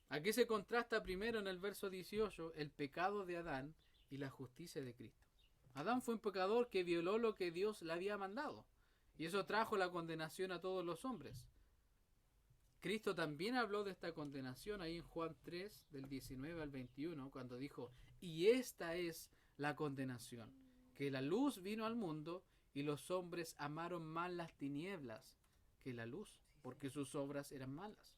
Aquí se contrasta primero en el verso 18 el pecado de Adán y la justicia de Cristo. Adán fue un pecador que violó lo que Dios le había mandado, y eso trajo la condenación a todos los hombres. Cristo también habló de esta condenación ahí en Juan 3, del 19 al 21, cuando dijo, y esta es la condenación, que la luz vino al mundo y los hombres amaron más las tinieblas que la luz, porque sus obras eran malas.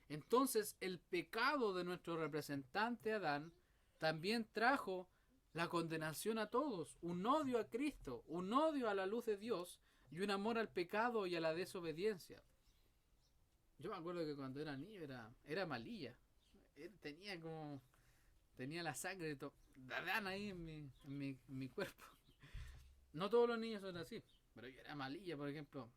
Entonces el pecado de nuestro representante Adán también trajo la condenación a todos, un odio a Cristo, un odio a la luz de Dios y un amor al pecado y a la desobediencia. Yo me acuerdo que cuando era niño era malilla. Tenía la sangre de Adán ahí en mi cuerpo. No todos los niños son así, pero yo era malilla, por ejemplo.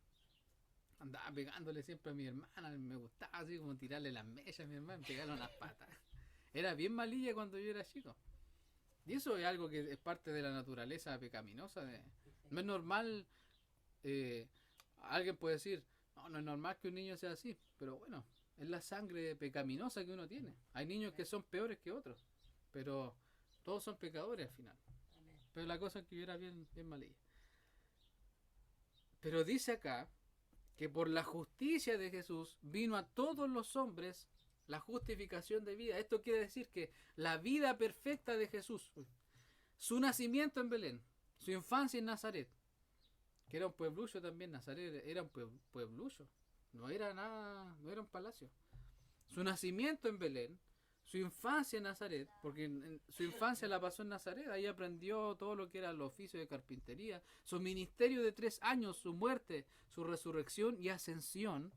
Andaba pegándole siempre a mi hermana, me gustaba así como tirarle las mechas a mi hermana, pegarle unas patas. Era bien malilla cuando yo era chico. Y eso es algo que es parte de la naturaleza pecaminosa. No es normal, alguien puede decir, no es normal que un niño sea así, pero bueno, es la sangre pecaminosa que uno tiene. Hay niños que son peores que otros, pero todos son pecadores al final. Amén. Pero la cosa es que yo era bien malilla. Pero dice acá que por la justicia de Jesús vino a todos los hombres la justificación de vida. Esto quiere decir que la vida perfecta de Jesús, su nacimiento en Belén, su infancia en Nazaret, que era un pueblucho también, Nazaret era un pueblucho, no era nada, no era un palacio. Su nacimiento en Belén, su infancia en Nazaret, porque su infancia la pasó en Nazaret, ahí aprendió todo lo que era el oficio de carpintería, su ministerio de 3 años, su muerte, su resurrección y ascensión,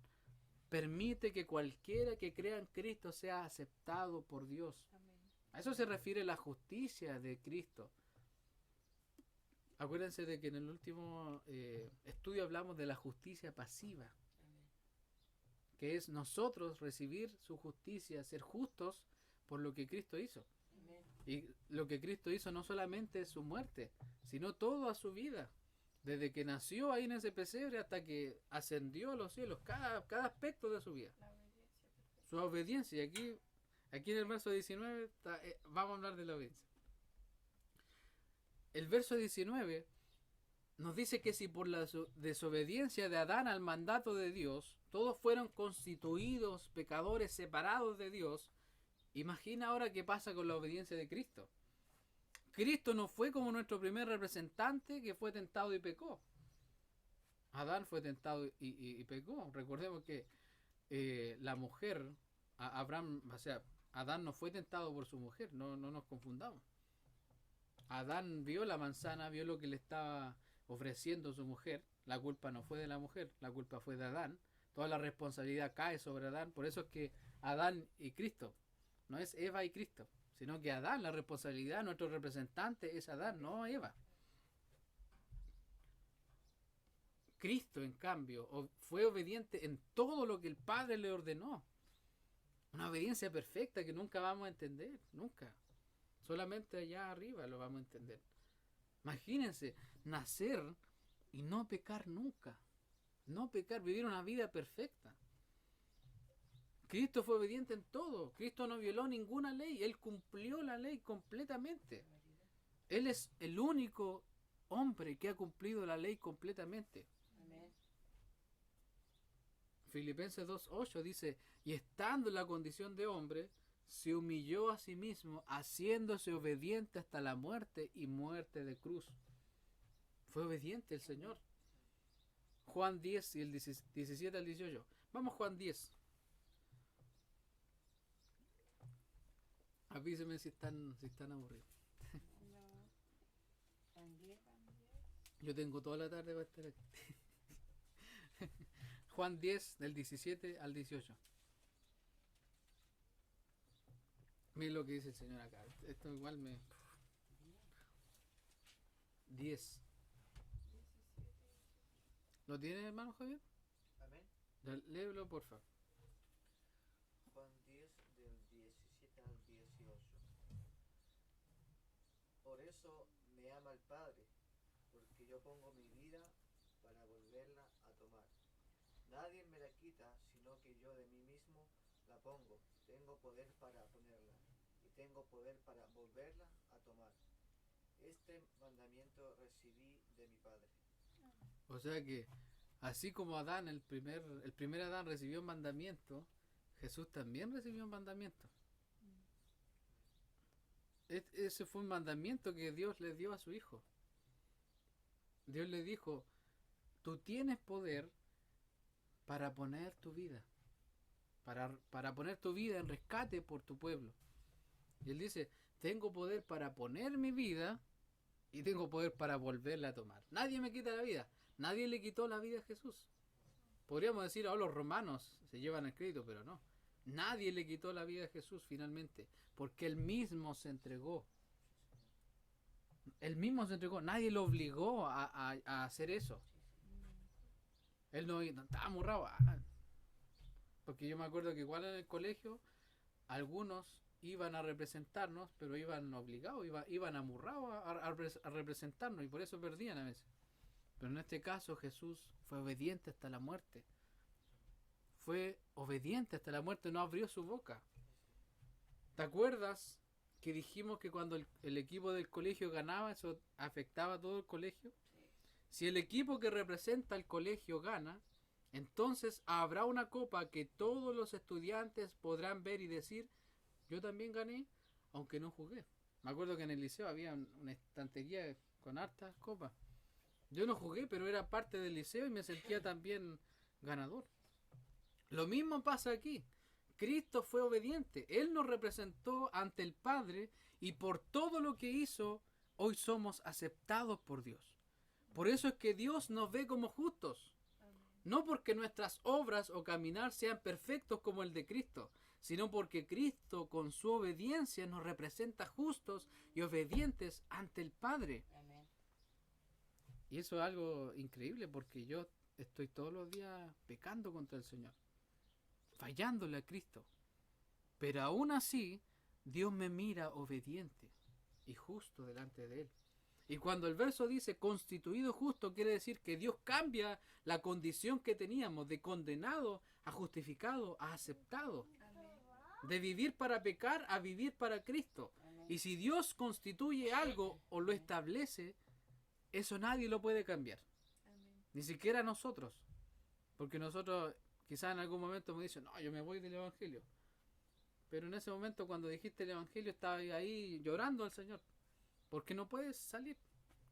permite que cualquiera que crea en Cristo sea aceptado por Dios. Amén. A eso se refiere la justicia de Cristo. Acuérdense de que en el último estudio hablamos de la justicia pasiva, Amén. que es nosotros recibir su justicia, ser justos por lo que Cristo hizo. Amén. Y lo que Cristo hizo no solamente es su muerte, sino toda su vida. Desde que nació ahí en ese pesebre hasta que ascendió a los cielos, cada aspecto de su vida. La obediencia perfecta. Su obediencia. Y aquí en el verso 19 vamos a hablar de la obediencia. El verso 19 nos dice que si por la desobediencia de Adán al mandato de Dios, todos fueron constituidos pecadores separados de Dios, imagina ahora qué pasa con la obediencia de Cristo. Cristo no fue como nuestro primer representante que fue tentado y pecó. Adán fue tentado y pecó. Recordemos que la mujer, Adán no fue tentado por su mujer, no nos confundamos. Adán vio la manzana, vio lo que le estaba ofreciendo su mujer. La culpa no fue de la mujer, la culpa fue de Adán. Toda la responsabilidad cae sobre Adán. Por eso es que Adán y Cristo, no es Eva y Cristo, sino que Adán, la responsabilidad, nuestro representante es Adán, no Eva. Cristo, en cambio, fue obediente en todo lo que el Padre le ordenó. Una obediencia perfecta que nunca vamos a entender, nunca. Solamente allá arriba lo vamos a entender. Imagínense, nacer y no pecar nunca. No pecar, vivir una vida perfecta. Cristo fue obediente en todo. Cristo no violó ninguna ley. Él cumplió la ley completamente. Él es el único hombre que ha cumplido la ley completamente. Amén. Filipenses 2:8 dice, y estando en la condición de hombre, se humilló a sí mismo, haciéndose obediente hasta la muerte y muerte de cruz. Fue obediente el Señor. Juan 10 y el 17 al 18. Vamos Juan 10. Avísenme si están aburridos. No. También. Yo tengo toda la tarde para estar aquí. Juan 10, del 17 al 18. Miren lo que dice el Señor acá. Esto igual me... 10. ¿Lo tiene, hermano Javier? Amén. Léelo, por favor. Juan 10 del 17 al 18. Por eso me ama el Padre, porque yo pongo mi vida para volverla a tomar. Nadie me la quita, sino que yo de mí mismo la pongo. Tengo poder para ponerla y tengo poder para volverla a tomar. Este mandamiento recibí de mi Padre. O sea que, así como Adán, el primer Adán recibió un mandamiento, Jesús también recibió un mandamiento. Ese fue un mandamiento que Dios le dio a su Hijo. Dios le dijo, tú tienes poder para poner tu vida, para poner tu vida en rescate por tu pueblo. Y Él dice, tengo poder para poner mi vida y tengo poder para volverla a tomar. Nadie me quita la vida. Nadie le quitó la vida a Jesús. Podríamos decir, ahora los romanos se llevan el crédito, pero no. Nadie le quitó la vida a Jesús finalmente, porque Él mismo se entregó. Él mismo se entregó. Nadie lo obligó a hacer eso. Él no estaba amurrado. Porque yo me acuerdo que igual en el colegio, algunos iban a representarnos, pero iban obligados, iban amurrados a representarnos, y por eso perdían a veces. Pero en este caso Jesús fue obediente hasta la muerte. Fue obediente hasta la muerte, no abrió su boca. ¿Te acuerdas que dijimos que cuando el equipo del colegio ganaba, eso afectaba a todo el colegio? Si el equipo que representa al colegio gana, entonces habrá una copa que todos los estudiantes podrán ver y decir, yo también gané, aunque no jugué. Me acuerdo que en el liceo había una estantería con hartas copas. Yo no jugué, pero era parte del liceo y me sentía también ganador. Lo mismo pasa aquí. Cristo fue obediente. Él nos representó ante el Padre y por todo lo que hizo, hoy somos aceptados por Dios. Por eso es que Dios nos ve como justos. No porque nuestras obras o caminar sean perfectos como el de Cristo, sino porque Cristo con su obediencia nos representa justos y obedientes ante el Padre. Amén. Y eso es algo increíble porque yo estoy todos los días pecando contra el Señor, fallándole a Cristo. Pero aún así, Dios me mira obediente y justo delante de Él. Y cuando el verso dice constituido justo, quiere decir que Dios cambia la condición que teníamos de condenado a justificado, a aceptado. Amén. De vivir para pecar a vivir para Cristo. Amén. Y si Dios constituye algo o lo establece, eso nadie lo puede cambiar. Amén. Ni siquiera nosotros. Porque nosotros quizás en algún momento me dicen, no, yo me voy del Evangelio. Pero en ese momento cuando dijiste el Evangelio estaba ahí llorando al Señor. Porque no puedes salir.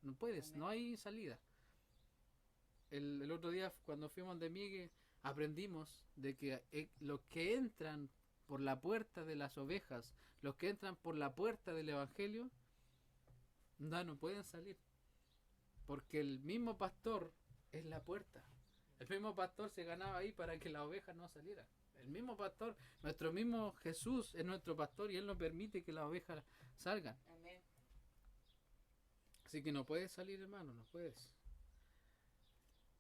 No puedes, Amén. no hay salida. El otro día cuando fuimos de Miguel aprendimos de que los que entran por la puerta de las ovejas, los que entran por la puerta del Evangelio, no pueden salir. Porque el mismo pastor es la puerta. El mismo pastor se ganaba ahí para que la oveja no saliera. El mismo pastor, nuestro mismo Jesús es nuestro pastor y Él no permite que las ovejas salgan. Amén. Así que no puedes salir, hermano, no puedes.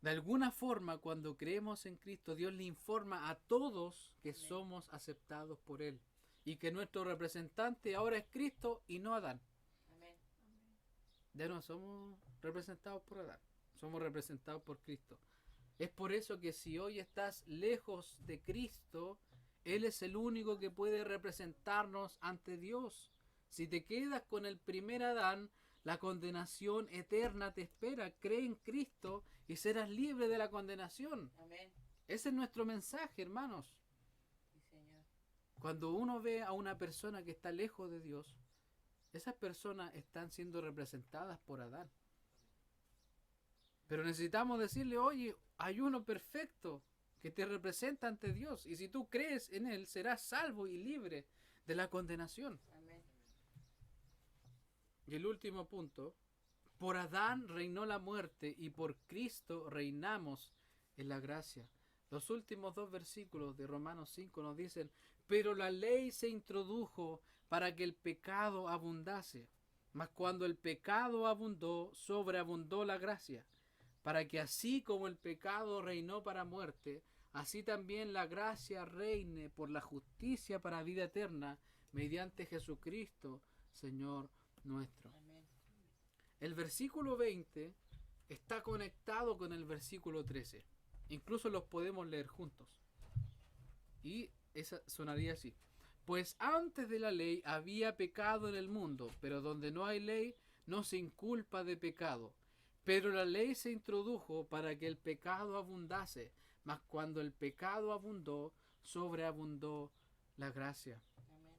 De alguna forma, cuando creemos en Cristo, Dios le informa a todos que Amén. somos aceptados por Él. Y que nuestro representante ahora es Cristo y no Adán. Amén. Amén. Ya no somos representados por Adán, somos representados por Cristo. Es por eso que si hoy estás lejos de Cristo, Él es el único que puede representarnos ante Dios. Si te quedas con el primer Adán, la condenación eterna te espera. Cree en Cristo y serás libre de la condenación. Amén. Ese es nuestro mensaje, hermanos. Sí, Señor. Cuando uno ve a una persona que está lejos de Dios, esas personas están siendo representadas por Adán. Pero necesitamos decirle, oye, hay uno perfecto que te representa ante Dios. Y si tú crees en Él, serás salvo y libre de la condenación. Amén. Y el último punto, por Adán reinó la muerte y por Cristo reinamos en la gracia. Los últimos 2 versículos de Romanos 5 nos dicen, pero la ley se introdujo para que el pecado abundase. Mas cuando el pecado abundó, sobreabundó la gracia, para que así como el pecado reinó para muerte, así también la gracia reine por la justicia para vida eterna, mediante Jesucristo, Señor nuestro. Amén. El versículo 20 está conectado con el versículo 13. Incluso los podemos leer juntos. Y esa sonaría así. Pues antes de la ley había pecado en el mundo, pero donde no hay ley no se inculpa de pecado. Pero la ley se introdujo para que el pecado abundase, mas cuando el pecado abundó, sobreabundó la gracia. Amén.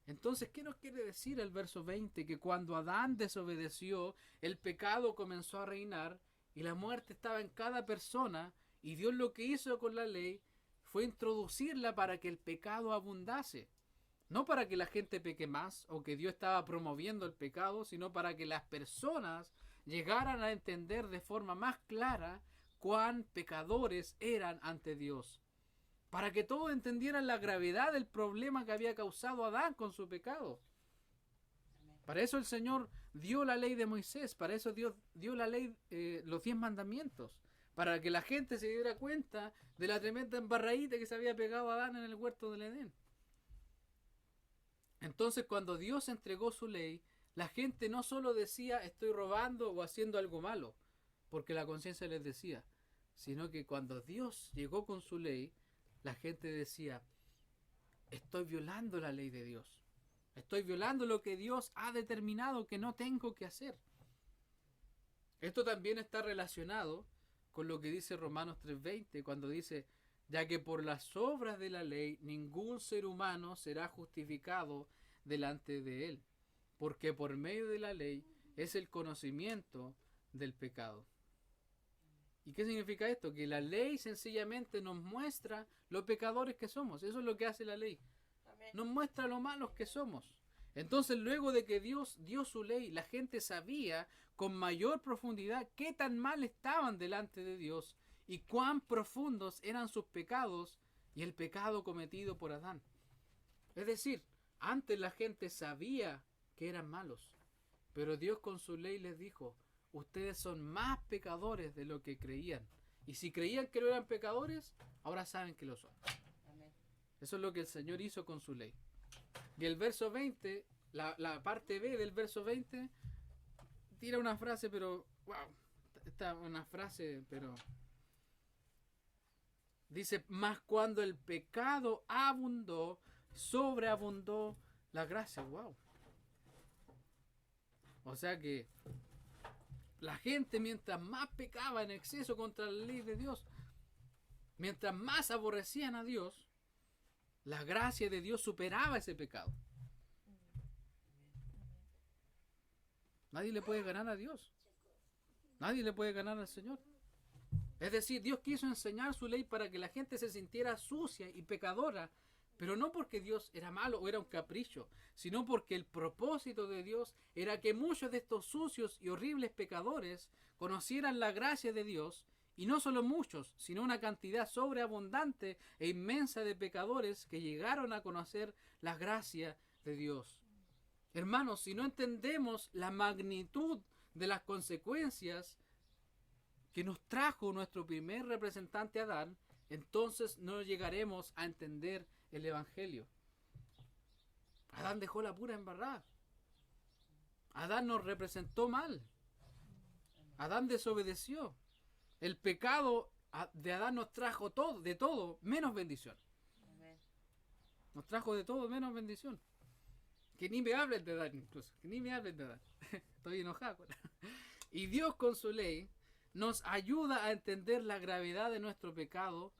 Entonces, ¿qué nos quiere decir el verso 20? Que cuando Adán desobedeció, el pecado comenzó a reinar y la muerte estaba en cada persona, y Dios lo que hizo con la ley fue introducirla para que el pecado abundase. No para que la gente peque más o que Dios estaba promoviendo el pecado, sino para que las personas llegaran a entender de forma más clara cuán pecadores eran ante Dios. Para que todos entendieran la gravedad del problema que había causado Adán con su pecado. Amén. Para eso el Señor dio la ley de Moisés, para eso Dios dio la ley, los 10 mandamientos, para que la gente se diera cuenta de la tremenda embarradita que se había pegado a Adán en el huerto del Edén. Entonces, cuando Dios entregó su ley, la gente no solo decía estoy robando o haciendo algo malo, porque la conciencia les decía, sino que cuando Dios llegó con su ley, la gente decía estoy violando la ley de Dios, estoy violando lo que Dios ha determinado que no tengo que hacer. Esto también está relacionado con lo que dice Romanos 3:20, cuando dice ya que por las obras de la ley ningún ser humano será justificado delante de él, porque por medio de la ley es el conocimiento del pecado. ¿Y qué significa esto? Que la ley sencillamente nos muestra lo pecadores que somos. Eso es lo que hace la ley. Amén. Nos muestra lo malos que somos. Entonces, luego de que Dios dio su ley, la gente sabía con mayor profundidad qué tan mal estaban delante de Dios y cuán profundos eran sus pecados y el pecado cometido por Adán. Es decir, antes la gente sabía que eran malos, pero Dios con su ley les dijo, ustedes son más pecadores de lo que creían. Y si creían que no eran pecadores, ahora saben que lo son. Amén. Eso es lo que el Señor hizo con su ley. Y el verso 20, la parte B del verso 20, tira una frase, pero wow, esta es una frase, pero dice, más cuando el pecado abundó, sobreabundó la gracia. Wow. O sea que la gente, mientras más pecaba en exceso contra la ley de Dios, mientras más aborrecían a Dios, la gracia de Dios superaba ese pecado. Nadie le puede ganar a Dios. Nadie le puede ganar al Señor. Es decir, Dios quiso enseñar su ley para que la gente se sintiera sucia y pecadora, pero no porque Dios era malo o era un capricho, sino porque el propósito de Dios era que muchos de estos sucios y horribles pecadores conocieran la gracia de Dios, y no solo muchos, sino una cantidad sobreabundante e inmensa de pecadores que llegaron a conocer la gracia de Dios. Hermanos, si no entendemos la magnitud de las consecuencias que nos trajo nuestro primer representante Adán, entonces no llegaremos a entender el Evangelio. Adán dejó la pura embarrada. Adán nos representó mal. Adán desobedeció. El pecado de Adán nos trajo todo, de todo, menos bendición. Nos trajo de todo menos bendición. Que ni me hablen de Adán incluso. Que ni me hablen de Adán. Estoy enojado. Y Dios con su ley nos ayuda a entender la gravedad de nuestro pecado.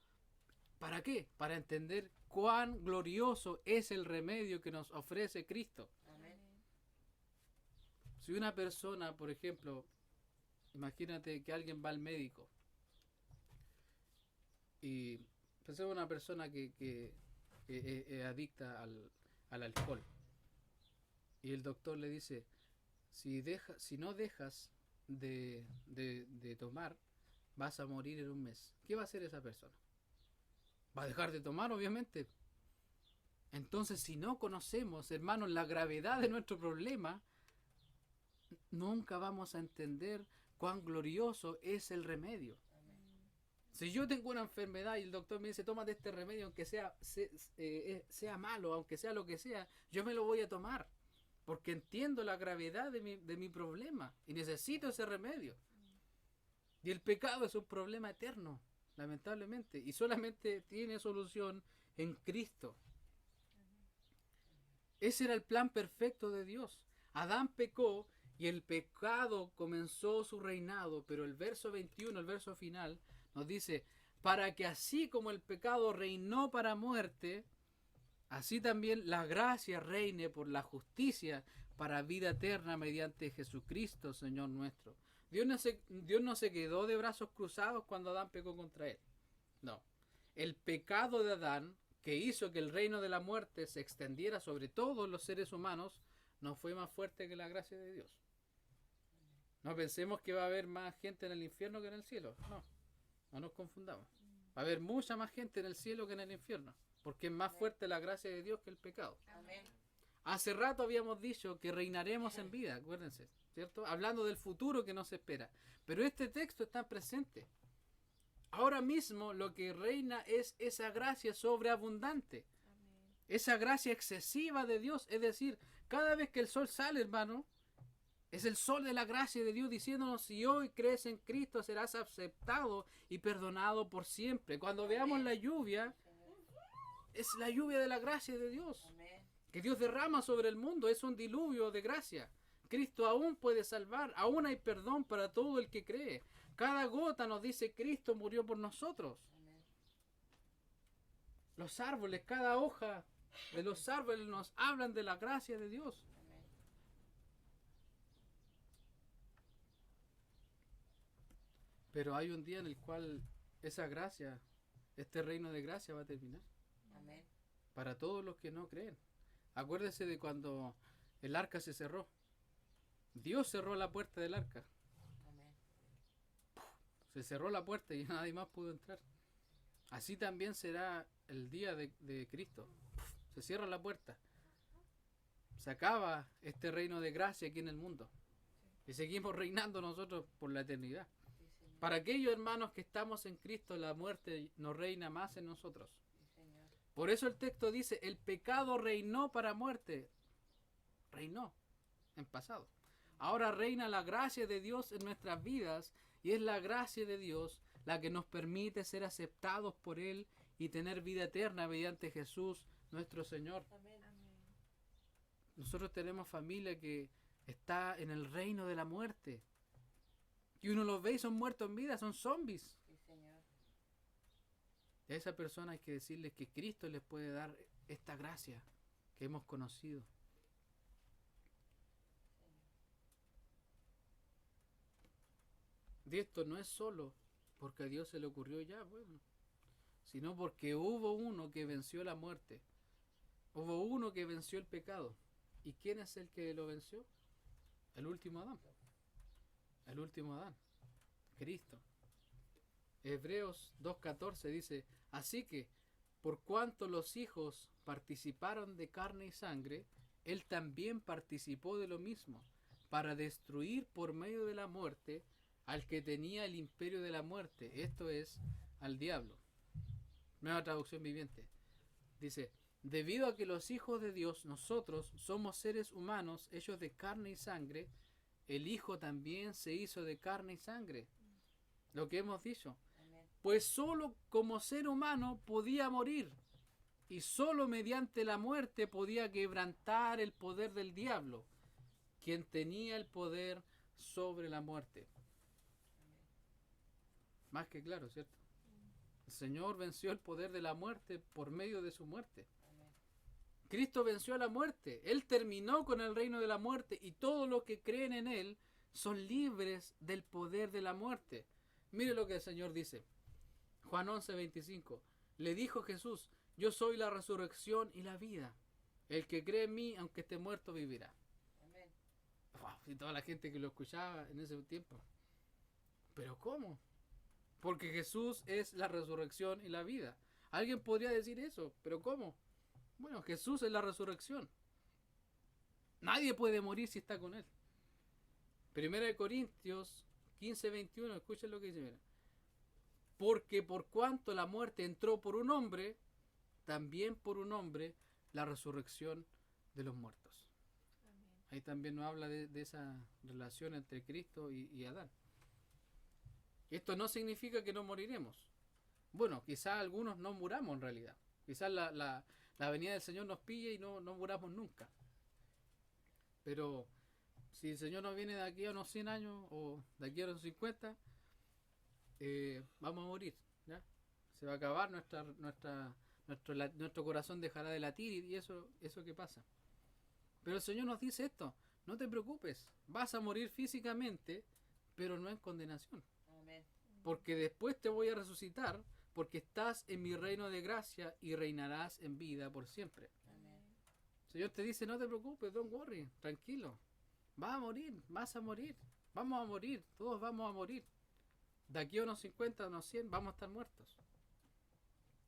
¿Para qué? Para entender cuán glorioso es el remedio que nos ofrece Cristo. Amén. Si una persona, por ejemplo, imagínate que alguien va al médico y pensemos en una persona que es adicta al alcohol y el doctor le dice, si no dejas de tomar, vas a morir en un mes. ¿Qué va a hacer esa persona? Va a dejar de tomar, obviamente. Entonces, si no conocemos, hermanos, la gravedad de nuestro problema, nunca vamos a entender cuán glorioso es el remedio. Si yo tengo una enfermedad y el doctor me dice, tómate este remedio, aunque sea malo, aunque sea lo que sea, yo me lo voy a tomar, porque entiendo la gravedad de mi problema y necesito ese remedio. Y el pecado es un problema eterno, lamentablemente, y solamente tiene solución en Cristo. Ese era el plan perfecto de Dios. Adán pecó y el pecado comenzó su reinado, pero el verso 21, el verso final, nos dice, para que así como el pecado reinó para muerte, así también la gracia reine por la justicia para vida eterna mediante Jesucristo, Señor nuestro. Dios no se quedó de brazos cruzados cuando Adán pecó contra él. No. El pecado de Adán, que hizo que el reino de la muerte se extendiera sobre todos los seres humanos, no fue más fuerte que la gracia de Dios. No pensemos que va a haber más gente en el infierno que en el cielo. No, no nos confundamos. Va a haber mucha más gente en el cielo que en el infierno, porque es más fuerte la gracia de Dios que el pecado. Amén. Hace rato habíamos dicho que reinaremos en vida, acuérdense, ¿cierto? Hablando del futuro que nos espera. Pero este texto está presente. Ahora mismo lo que reina es esa gracia sobreabundante. Esa gracia excesiva de Dios. Es decir, cada vez que el sol sale, hermano, es el sol de la gracia de Dios diciéndonos, si hoy crees en Cristo serás aceptado y perdonado por siempre. Cuando veamos la lluvia, es la lluvia de la gracia de Dios. Amén. Que Dios derrama sobre el mundo, es un diluvio de gracia. Cristo aún puede salvar, aún hay perdón para todo el que cree. Cada gota nos dice Cristo murió por nosotros. Amén. Los árboles, cada hoja de los árboles nos hablan de la gracia de Dios. Amén. Pero hay un día en el cual esa gracia, este reino de gracia va a terminar. Amén. Para todos los que no creen. Acuérdese de cuando el arca se cerró. Dios cerró la puerta del arca. Amén. Se cerró la puerta y nadie más pudo entrar. Así también será el día de Cristo. Se cierra la puerta. Se acaba este reino de gracia aquí en el mundo. Y seguimos reinando nosotros por la eternidad. Sí, Señor. Para aquellos hermanos que estamos en Cristo, la muerte no reina más en nosotros. Sí, Señor. Por eso el texto dice, el pecado reinó para muerte. Reinó en pasado. Ahora reina la gracia de Dios en nuestras vidas y es la gracia de Dios la que nos permite ser aceptados por Él y tener vida eterna mediante Jesús nuestro Señor. Amén. Amén. Nosotros tenemos familia que está en el reino de la muerte. Y uno los ve y son muertos en vida, son zombies. Sí, Señor. Y a esa persona hay que decirles que Cristo les puede dar esta gracia que hemos conocido. Y esto no es solo porque a Dios se le ocurrió ya, bueno, sino porque hubo uno que venció la muerte. Hubo uno que venció el pecado. ¿Y quién es el que lo venció? El último Adán. El último Adán. Cristo. Hebreos 2:14 dice, así que, por cuanto los hijos participaron de carne y sangre, él también participó de lo mismo, para destruir por medio de la muerte al que tenía el imperio de la muerte, esto es, al diablo. Nueva traducción viviente. Dice, debido a que los hijos de Dios, nosotros, somos seres humanos, hechos de carne y sangre, el Hijo también se hizo de carne y sangre. Lo que hemos dicho. Amén. Pues solo como ser humano podía morir, y solo mediante la muerte podía quebrantar el poder del diablo, quien tenía el poder sobre la muerte. Más que claro, ¿cierto? El Señor venció el poder de la muerte por medio de su muerte. Amén. Cristo venció a la muerte. Él terminó con el reino de la muerte y todos los que creen en Él son libres del poder de la muerte. Mire lo que el Señor dice. Juan 11:25. Le dijo Jesús, yo soy la resurrección y la vida. El que cree en mí, aunque esté muerto, vivirá. Amén. Wow, y toda la gente que lo escuchaba en ese tiempo. ¿Pero cómo? Porque Jesús es la resurrección y la vida. Alguien podría decir eso, ¿pero cómo? Bueno, Jesús es la resurrección. Nadie puede morir si está con Él. 1 Corintios 15:21, escuchen lo que dice, mira. Porque por cuanto la muerte entró por un hombre, también por un hombre la resurrección de los muertos. Amén. Ahí también nos habla de esa relación entre Cristo y Adán. Esto no significa que no moriremos. Bueno, quizás algunos no muramos en realidad. Quizás la venida del Señor nos pille y no muramos nunca. Pero si el Señor nos viene de aquí a unos 100 años o de aquí a unos 50, vamos a morir, ¿ya? Se va a acabar nuestro corazón dejará de latir y eso que pasa. Pero el Señor nos dice esto, no te preocupes, vas a morir físicamente, pero no en condenación. Amén. Porque después te voy a resucitar, porque estás en mi reino de gracia y reinarás en vida por siempre. Amén. El Señor te dice, no te preocupes, don't worry, tranquilo. Vas a morir, vas a morir, vamos a morir, todos vamos a morir. De aquí a unos 50, unos 100, vamos a estar muertos.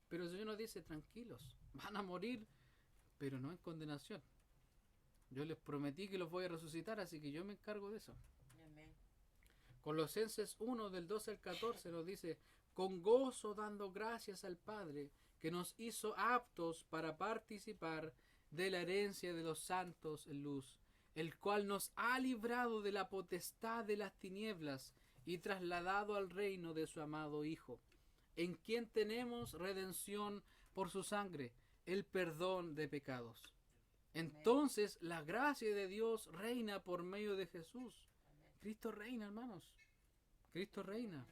Pero el Señor nos dice, tranquilos, van a morir, pero no en condenación. Yo les prometí que los voy a resucitar, así que yo me encargo de eso. Amén. Colosenses 1 del 12 al 14 nos dice, con gozo dando gracias al Padre que nos hizo aptos para participar de la herencia de los santos en luz, el cual nos ha librado de la potestad de las tinieblas y trasladado al reino de su amado Hijo, en quien tenemos redención por su sangre, el perdón de pecados. Entonces la gracia de Dios reina por medio de Jesús. Cristo reina, hermanos. Cristo reina.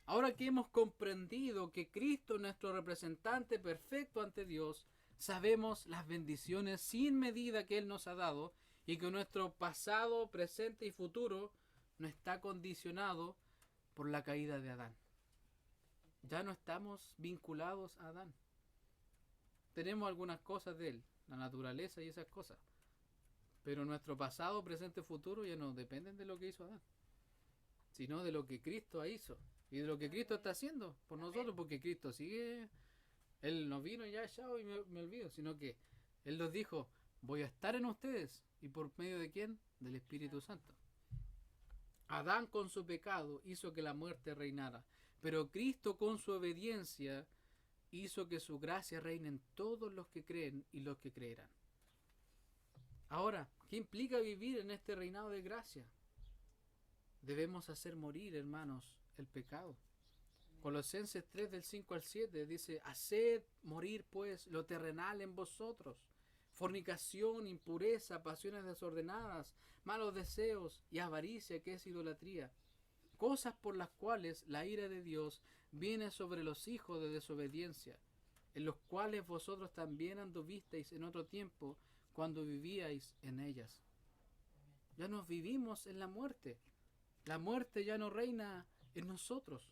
Ahora que hemos comprendido que Cristo es nuestro representante perfecto ante Dios, sabemos las bendiciones sin medida que Él nos ha dado y que nuestro pasado, presente y futuro no está condicionado por la caída de Adán. Ya no estamos vinculados a Adán. Tenemos algunas cosas de él, la naturaleza y esas cosas, pero nuestro pasado, presente y futuro ya no dependen de lo que hizo Adán, sino de lo que Cristo hizo y de lo que Cristo está haciendo por nosotros, porque Cristo sigue. Él no vino ya, chao, y me olvido, sino que Él nos dijo, voy a estar en ustedes. ¿Y por medio de quién? Del Espíritu Santo. Adán con su pecado hizo que la muerte reinara, pero Cristo con su obediencia hizo que su gracia reine en todos los que creen y los que creerán. Ahora, ¿Qué implica vivir en este reinado de gracia? Debemos hacer morir, hermanos, el pecado. Colosenses 3 del 5 al 7 dice: haced morir pues lo terrenal en vosotros: fornicación, impureza, pasiones desordenadas, malos deseos y avaricia, que es idolatría, cosas por las cuales la ira de Dios viene sobre los hijos de desobediencia, en los cuales vosotros también anduvisteis en otro tiempo cuando vivíais en ellas. Ya nos vivimos en la muerte. La muerte ya no reina en nosotros.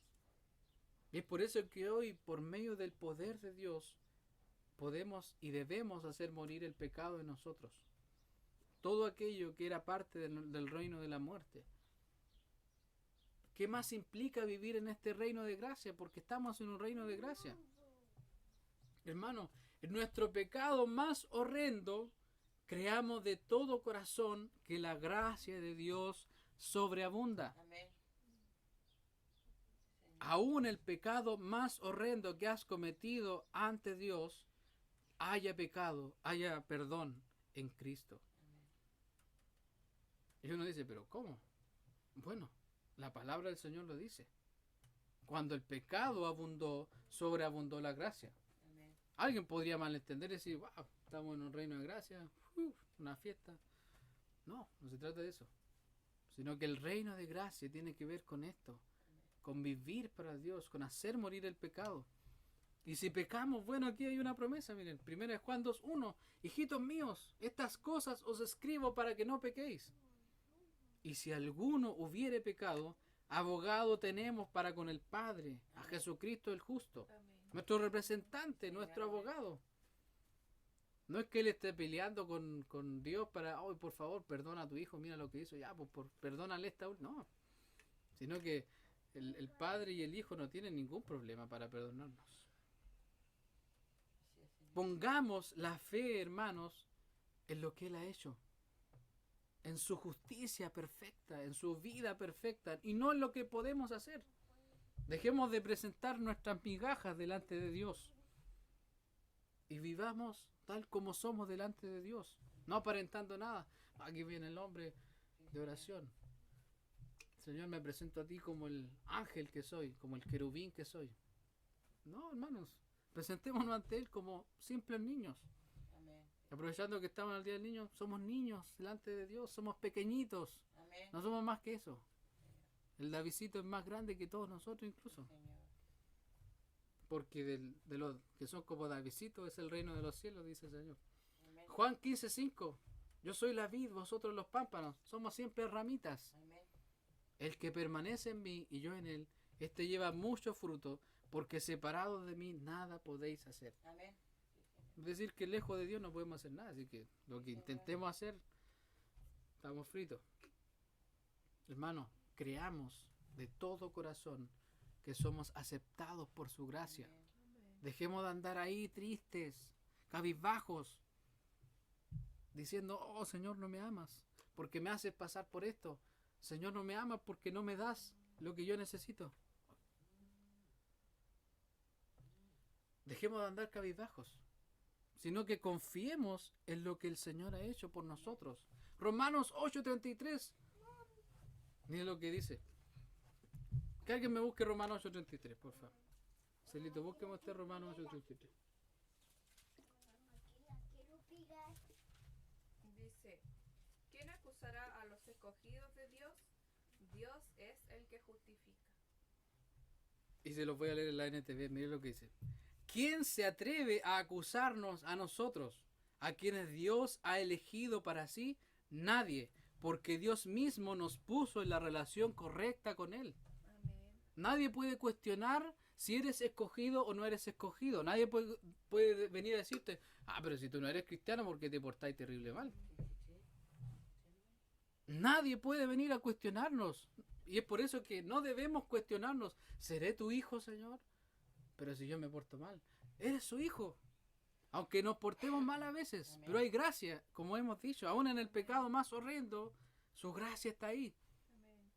Y es por eso que hoy, por medio del poder de Dios, podemos y debemos hacer morir el pecado en nosotros. Todo aquello que era parte del reino de la muerte. ¿Qué más implica vivir en este reino de gracia? Porque estamos en un reino de gracia. Hermano, en nuestro pecado más horrendo, creamos de todo corazón que la gracia de Dios sobreabunda. Amén. Aún el pecado más horrendo que has cometido ante Dios, haya pecado, haya perdón en Cristo. Y uno dice, ¿pero cómo? Bueno, la palabra del Señor lo dice. Cuando el pecado abundó, sobreabundó la gracia. Amén. Alguien podría malentender y decir, wow, estamos en un reino de gracia, una fiesta. No, no se trata de eso. Sino que el reino de gracia tiene que ver con esto. Con vivir para Dios, con hacer morir el pecado. Y si pecamos, bueno, aquí hay una promesa, miren, 1 Juan 2:1, hijitos míos, estas cosas os escribo para que no pequéis. Y si alguno hubiere pecado, abogado tenemos para con el Padre, a Jesucristo el justo, Amén. nuestro representante, nuestro abogado. No es que él esté peleando con Dios para, oh, por favor, perdona a tu hijo, mira lo que hizo, ya, pues perdónale esta. No, sino que el Padre y el Hijo no tienen ningún problema para perdonarnos. Así es, Señor. Pongamos la fe, hermanos, en lo que Él ha hecho, en su justicia perfecta, en su vida perfecta, y no en lo que podemos hacer. Dejemos de presentar nuestras migajas delante de Dios y vivamos tal como somos delante de Dios, no aparentando nada. Aquí viene el hombre de oración. Señor, me presento a ti como el ángel que soy, como el querubín que soy. No, hermanos, presentémonos ante Él como simples niños. Amén. Aprovechando que estamos en el Día del Niño, somos niños delante de Dios, somos pequeñitos, Amén. no somos más que eso. El Davidcito es más grande que todos nosotros incluso, Señor. porque de los que son como Davidcito es el reino de los cielos, dice el Señor. Amén. Juan 15:5, yo soy la vid, vosotros los pámpanos, somos siempre ramitas. Amén. El que permanece en mí y yo en él, este lleva mucho fruto, porque separados de mí nada podéis hacer. Amén. Sí, Señor. Es decir, que lejos de Dios no podemos hacer nada, así que lo que intentemos hacer, estamos fritos. Hermano, creamos de todo corazón que somos aceptados por su gracia. Amén. Dejemos de andar ahí tristes, cabizbajos, diciendo, oh Señor, no me amas, porque me haces pasar por esto. Señor, no me amas porque no me das lo que yo necesito. Dejemos de andar cabizbajos, sino que confiemos en lo que el Señor ha hecho por nosotros. Romanos 8:33. Miren lo que dice. Que alguien me busque Romanos 8:33, por favor. Celito, búsqueme usted Romanos 8:33. Dice, ¿quién acusará a los escogidos de Dios? Dios es el que justifica. Y se los voy a leer en la NTV. Miren lo que dice. ¿Quién se atreve a acusarnos a nosotros, a quienes Dios ha elegido para sí? Nadie, porque Dios mismo nos puso en la relación correcta con Él. Amén. Nadie puede cuestionar si eres escogido o no eres escogido. Nadie puede venir a decirte, pero si tú no eres cristiano, ¿por qué te portáis terrible mal? Nadie puede venir a cuestionarnos. Y es por eso que no debemos cuestionarnos. ¿Seré tu hijo, Señor? Pero si yo me porto mal, eres su hijo. Aunque nos portemos mal a veces, Amén. pero hay gracia, como hemos dicho, aún en el pecado más horrendo, su gracia está ahí. Amén.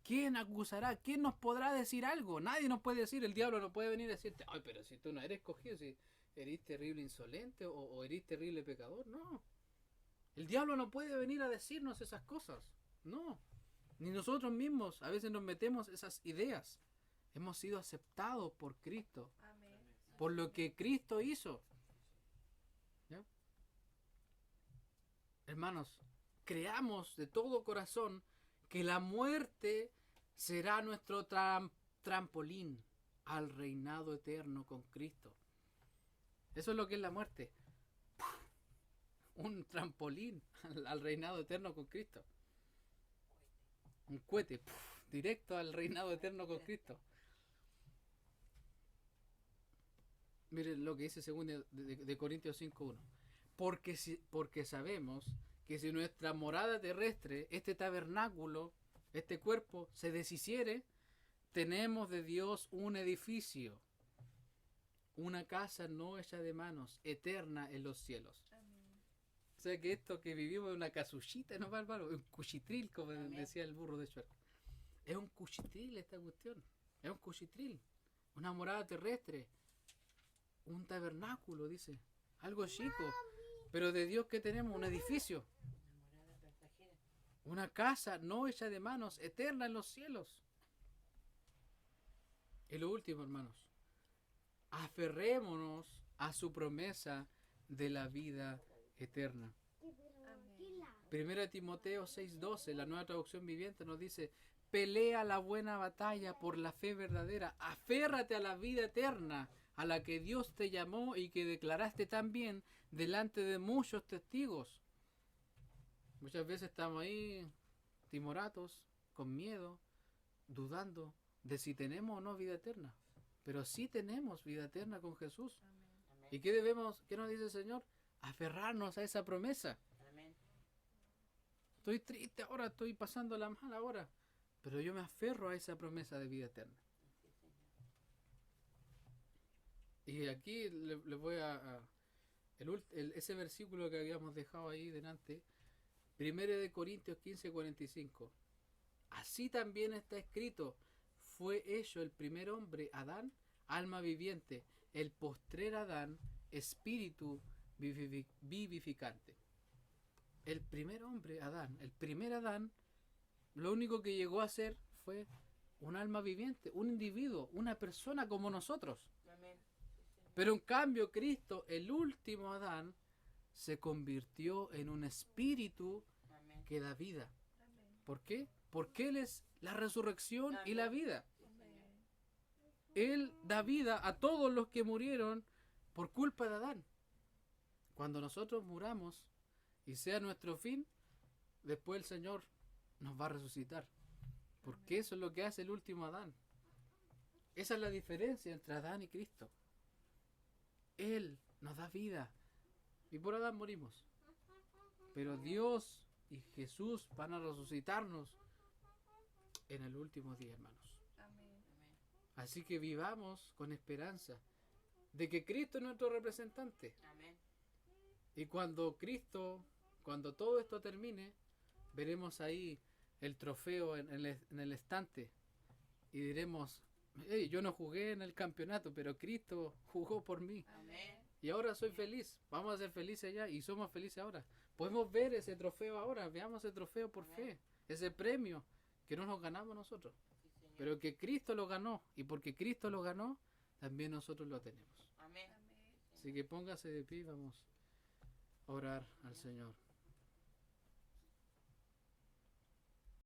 ¿Quién acusará? ¿Quién nos podrá decir algo? Nadie nos puede decir, el diablo no puede venir a decirte, ay, pero si tú no eres escogido, si eres terrible insolente o eres terrible pecador, no. El diablo no puede venir a decirnos esas cosas. No. Ni nosotros mismos a veces nos metemos esas ideas. Hemos sido aceptados por Cristo, Amén. por lo que Cristo hizo. ¿Ya? Hermanos, creamos de todo corazón que la muerte será nuestro trampolín al reinado eterno con Cristo. Eso es lo que es la muerte. Un trampolín al reinado eterno con Cristo. Un cohete, directo al reinado eterno con Cristo. Miren lo que dice 2 de Corintios 5:1. Porque sabemos que si nuestra morada terrestre, este tabernáculo, este cuerpo, se deshiciere, tenemos de Dios un edificio, una casa no hecha de manos, eterna en los cielos. Amén. O sea que esto que vivimos es una casullita, ¿no, bárbaro? Es un cuchitril, como Amén. decía el burro de Shrek. Es un cuchitril esta cuestión. Es un cuchitril. Una morada terrestre. Un tabernáculo, dice. Algo chico. Pero de Dios, ¿qué tenemos? Un edificio. Una morada pasajera. Una casa no hecha de manos, eterna en los cielos. Y lo último, hermanos. Aferrémonos a su promesa de la vida eterna. Amén. 1 Timoteo 6:12, la Nueva Traducción Viviente, nos dice: pelea la buena batalla por la fe verdadera, aférrate a la vida eterna, a la que Dios te llamó y que declaraste también delante de muchos testigos. Muchas veces estamos ahí timoratos, con miedo, dudando de si tenemos o no vida eterna. Pero sí tenemos vida eterna con Jesús. Amén. Amén. ¿Y qué nos dice el Señor? Aferrarnos a esa promesa. Amén. Estoy triste ahora, estoy pasando la mala ahora, pero yo me aferro a esa promesa de vida eterna. Sí, Señor. Y aquí le voy ese versículo que habíamos dejado ahí delante, 1 de Corintios 15:45. Así también está escrito: fue hecho el primer hombre, Adán, alma viviente, el postrer Adán, espíritu vivificante. El primer hombre, Adán, el primer Adán, lo único que llegó a ser fue un alma viviente, un individuo, una persona como nosotros. Amén. Sí, Señor. Pero en cambio Cristo, el último Adán, se convirtió en un espíritu Amén. que da vida. Amén. ¿Por qué? Porque Él es la resurrección y la vida. Sí, Señor. Amén. Él da vida a todos los que murieron por culpa de Adán. Cuando nosotros muramos y sea nuestro fin, después el Señor nos va a resucitar. Porque eso es lo que hace el último Adán. Esa es la diferencia entre Adán y Cristo. Él nos da vida y por Adán morimos. Pero Dios y Jesús van a resucitarnos en el último día, hermanos. Amén. Amén. Así que vivamos con esperanza de que Cristo es nuestro representante. Amén. Y cuando todo esto termine, veremos ahí el trofeo en el estante y diremos: hey, yo no jugué en el campeonato, pero Cristo jugó por mí. Amén. Y ahora soy feliz. Vamos a ser felices ya y somos felices ahora. Podemos ver ese trofeo ahora. Veamos ese trofeo por fe. Ese premio que no nos ganamos nosotros. Sí, Señor. Pero que Cristo lo ganó. Y porque Cristo lo ganó, también nosotros lo tenemos. Amén. Amén. Así que póngase de pie y vamos a orar al Señor.